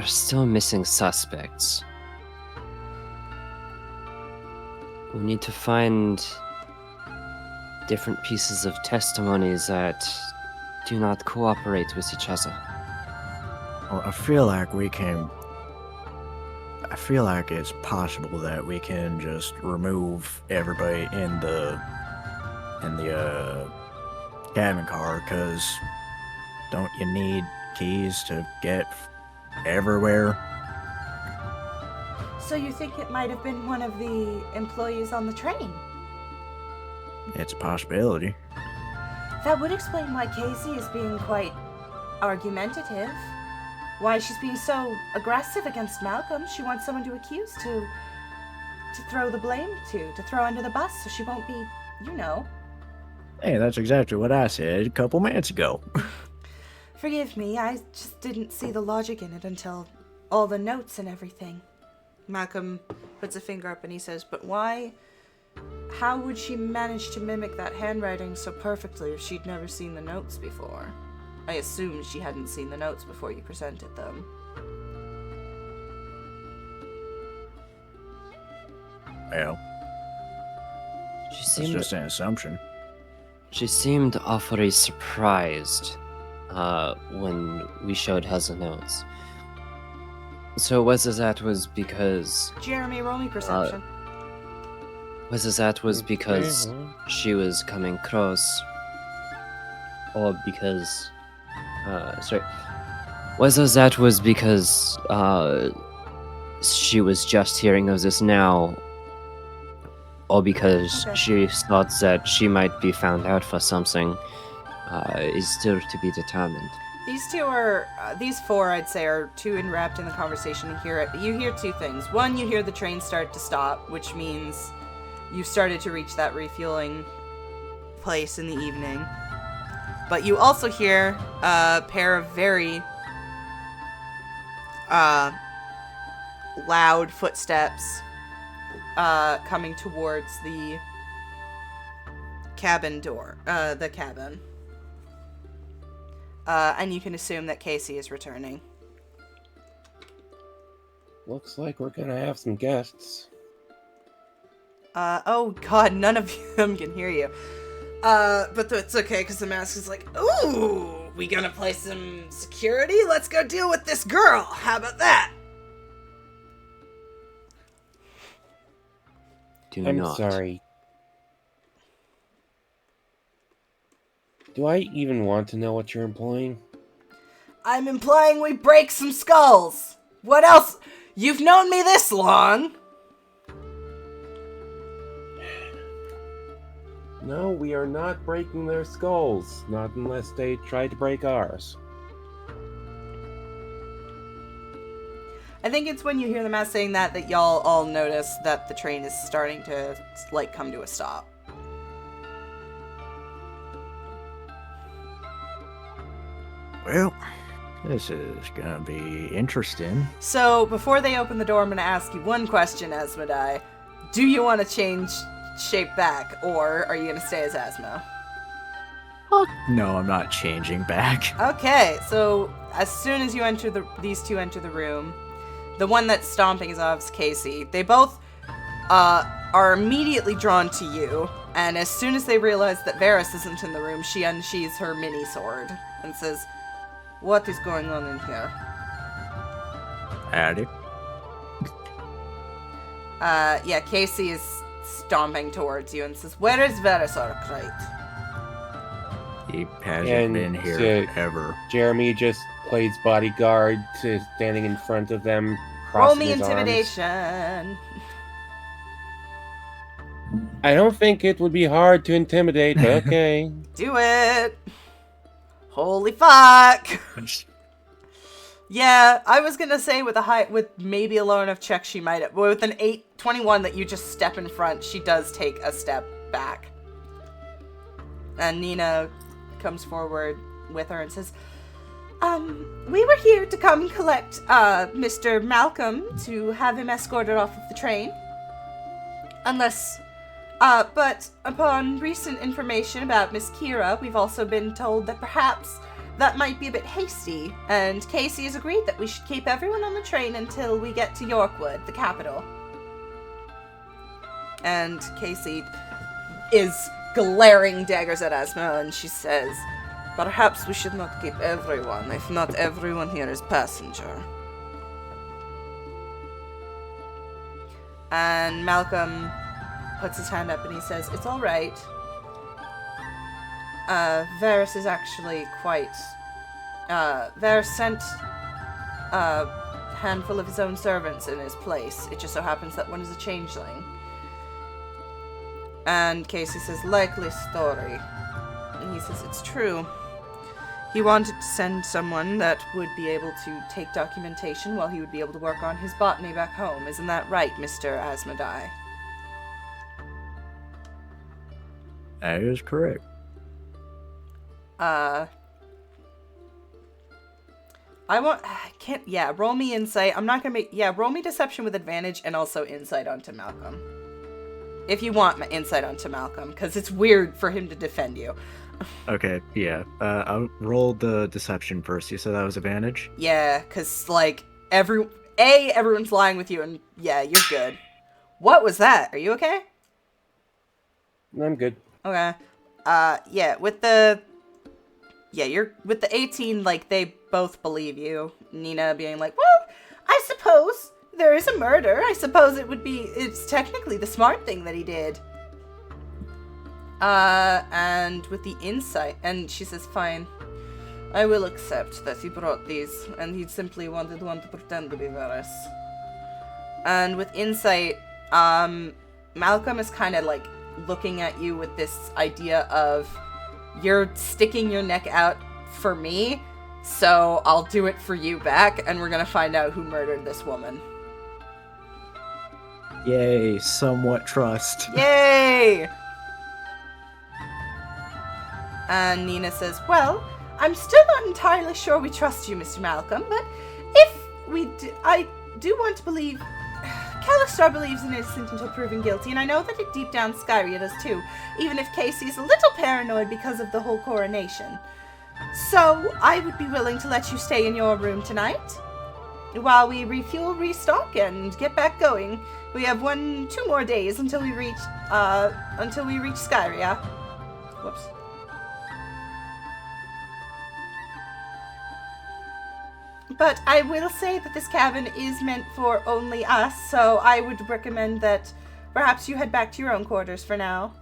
S5: still missing suspects. We need to find different pieces of testimonies that do not cooperate with each other.
S2: Well, I feel like it's possible that we can just remove everybody in the cabin car, because don't you need keys to get everywhere?
S1: So you think it might have been one of the employees on the train?
S2: It's a possibility.
S1: That would explain why Casey is being quite argumentative. Why she's being so aggressive against Malcolm. She wants someone to accuse, to throw the blame to throw under the bus, so she won't be, you know.
S2: Hey, that's exactly what I said a couple minutes ago.
S1: Forgive me, I just didn't see the logic in it until all the notes and everything. Malcolm puts a finger up and he says, but why? How would she manage to mimic that handwriting so perfectly if she'd never seen the notes before? I assumed she hadn't seen the notes before you presented them.
S2: Well,
S5: She
S2: it's
S5: seemed
S2: just an assumption.
S5: She seemed awfully surprised when we showed her the notes. So whether that was because
S1: Jeremy, roll me perception.
S5: she was coming close, or because whether that was because she was just hearing of this now, or because
S1: Okay.
S5: she thought that she might be found out for something, is still to be determined.
S1: These four, I'd say, are too enwrapped in the conversation to hear it. But you hear two things. One, you hear the train start to stop, which means you started to reach that refueling place in the evening. But you also hear a pair of very loud footsteps coming towards the cabin door. The cabin. And you can assume that Casey is returning.
S4: Looks like we're gonna have some guests.
S1: Oh god, none of them can hear you. But it's okay, because the mask is like, ooh! we gonna play some security? Let's go deal with this girl. How about that?
S5: Do
S4: I'm
S5: not.
S4: sorry. Do I even want to know what you're implying?
S1: I'm implying we break some skulls. What else? You've known me this long.
S4: No, we are not breaking their skulls. Not unless they try to break ours.
S1: I think it's when you hear the mouse saying that y'all all notice that the train is starting to, like, come to a stop.
S2: Well, this is gonna be interesting.
S1: So, before they open the door, I'm gonna ask you one question, Asmodai. Do you want to change shape back, or are you gonna stay as Asmo?
S2: No, I'm not changing back.
S1: Okay, so as soon as you enter these two enter the room, the one that's stomping is obviously Casey. They both are immediately drawn to you, and as soon as they realize that Varys isn't in the room, she unsheathes her mini sword and says, "What is going on in here?"
S2: Howdy.
S1: Yeah, Casey is stomping towards you and says, "Where is Varys, Arkwright?"
S2: He hasn't
S4: And
S2: been here
S4: to-
S2: ever.
S4: Jeremy just plays bodyguard to standing in front of them,
S1: Roll
S4: crossing
S1: me
S4: his arms.
S1: intimidation.
S4: I don't think it would be hard to intimidate, but okay.
S1: Do it. Holy fuck. Yeah, I was gonna say with maybe a low enough check she might have, but with an 21 that you just step in front, she does take a step back. And Nina comes forward with her and says, we were here to come collect, Mr. Malcolm to have him escorted off of the train. But upon recent information about Miss Kira, we've also been told that perhaps that might be a bit hasty, and Casey has agreed that we should keep everyone on the train until we get to Yorkwood, the capital. And Casey is glaring daggers at Asmo, and she says, "Perhaps we should not keep everyone, if not everyone here is passenger." And Malcolm puts his hand up and he says, "It's all right. Varys is actually quite... Varys sent a handful of his own servants in his place. It just so happens that one is a changeling." And Casey says, "Likely story." And he says, "It's true. He wanted to send someone that would be able to take documentation while he would be able to work on his botany back home. Isn't that right, Mr. Asmodai?"
S2: That is correct.
S1: Roll me insight. I'm not gonna make, roll me deception with advantage and also insight onto Malcolm. If you want my insight onto Malcolm, because it's weird for him to defend you.
S2: Okay, yeah. I'll roll the deception first. You said that was advantage?
S1: Yeah, because, like, everyone's lying with you, and yeah, you're good. What was that? Are you okay?
S4: I'm good.
S1: Okay. With the 18, like, they both believe you. Nina being like, "Well, I suppose there is a murder. I suppose it's technically the smart thing that he did." And with the insight, and she says, "Fine, I will accept that he brought these, and he simply wanted one to pretend to be Varys." And with insight, Malcolm is kind of like looking at you with this idea of, you're sticking your neck out for me, so I'll do it for you back, and we're gonna find out who murdered this woman.
S2: Yay, somewhat trust.
S1: Yay! And Nina says, "Well, I'm still not entirely sure we trust you, Mr. Malcolm, but if we do, I do want to believe... Kalistar believes in innocent until proven guilty, and I know that deep down Skyria does too, even if Casey is a little paranoid because of the whole coronation. So, I would be willing to let you stay in your room tonight, while we refuel, restock, and get back going. We have 2 more days until we reach Skyria." Whoops. But I will say that this cabin is meant for only us, so I would recommend that perhaps you head back to your own quarters for now.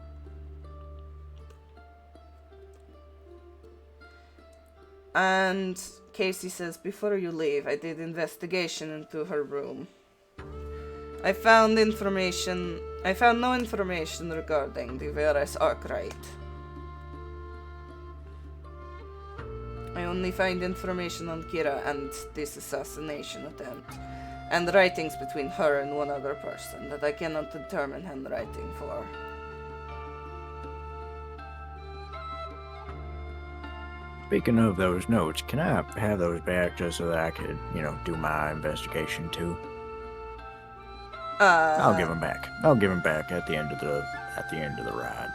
S1: And Casey says, before you leave, I did investigation into her room. I found no information regarding the Veras Arkwright. I only find information on Kira and this assassination attempt, and writings between her and one other person that I cannot determine handwriting for.
S2: Speaking of those notes, can I have those back just so that I could, do my investigation too? I'll give them back. I'll give them back at the end of the ride.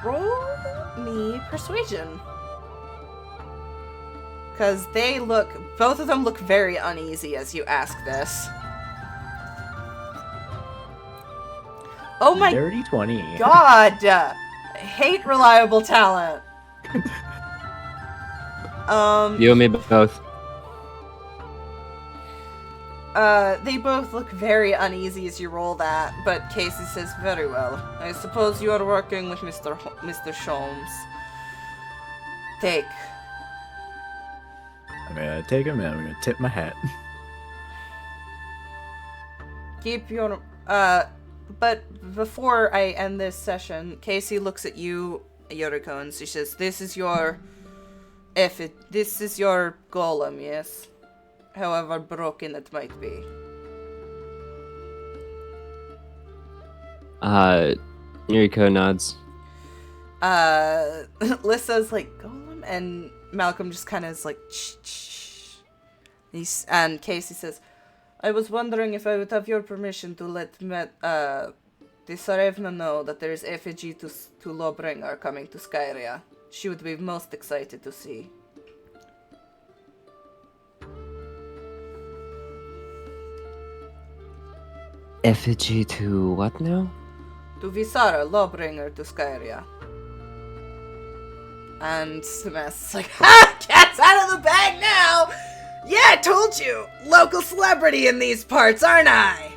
S1: Roll me persuasion. Because both of them look very uneasy as you ask this. Oh my
S2: Dirty 20.
S1: god! Hate reliable talent.
S5: You and me both.
S1: They both look very uneasy as you roll that, but Casey says, very well. I suppose you are working with Mr. Sholmes. Take.
S2: I'm gonna take him and I'm gonna tip my hat.
S1: Keep your, but before I end this session, Casey looks at you, Yoriko, and she says, this is your golem, yes? However broken it might be.
S5: Yuriko nods.
S1: Lissa's like, golem? And Malcolm just kind of is like, shh. And Casey says, I was wondering if I would have your permission to let the Sarevna know that there is effigy to Lawbringer coming to Skyria. She would be most excited to see.
S5: Effigy to what now?
S1: To Visara, Lawbringer to Skyria. And Semes is like, ha! Cat's out of the bag now! Yeah, I told you! Local celebrity in these parts, aren't I?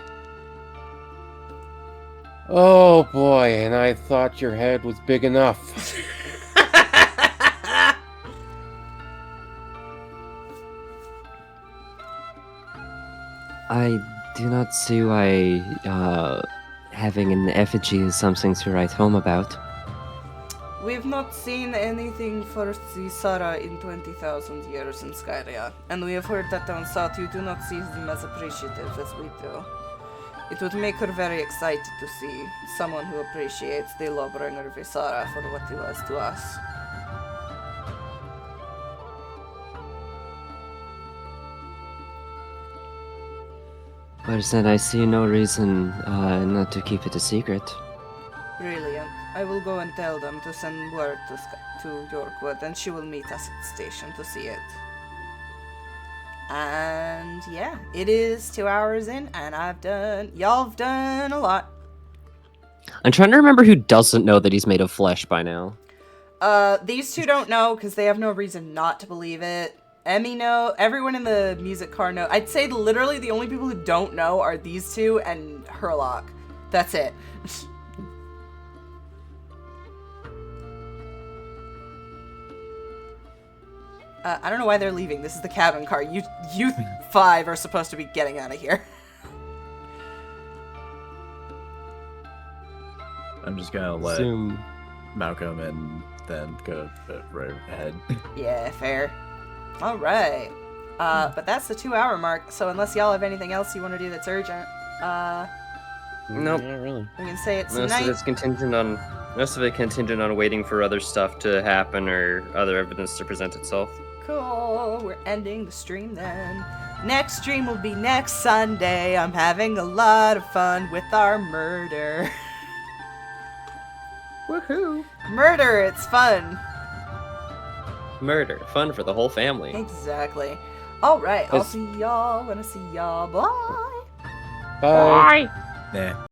S4: Oh boy, and I thought your head was big enough.
S5: I do not see why having an effigy is something to write home about.
S1: We've not seen anything for Visara in 20,000 years in Skyria, and we have heard that down south you do not see them as appreciative as we do. It would make her very excited to see someone who appreciates the Lawbringer Visara for what he was to us.
S5: Well then I see no reason not to keep it a secret.
S1: Brilliant. I will go and tell them to send word to Yorkwood, and she will meet us at the station to see it. And yeah, it is 2 hours in, and y'all have done a lot.
S5: I'm trying to remember who doesn't know that he's made of flesh by now.
S1: These two don't know because they have no reason not to believe it. Emmy know. Everyone in the music car know. I'd say literally the only people who don't know are these two and Herlock. That's it. I don't know why they're leaving. This is the cabin car. You five are supposed to be getting out of here.
S2: I'm just gonna let
S5: Zoom.
S2: Malcolm and then go right ahead.
S1: Yeah, fair. All right. But that's the 2 hour mark. So unless y'all have anything else you want to do that's urgent,
S3: Nope.
S4: Not really.
S1: we can say it's
S3: Most
S1: night.
S3: of it contingent on waiting for other stuff to happen or other evidence to present itself.
S1: Cool. We're ending the stream then. Next stream will be next Sunday. I'm having a lot of fun with our murder.
S3: Woohoo!
S1: Murder, it's fun.
S3: Murder, fun for the whole family.
S1: Exactly. All right. I'll
S4: Yes.
S1: see y'all when I see y'all. Bye.
S4: Bye.
S2: Nah.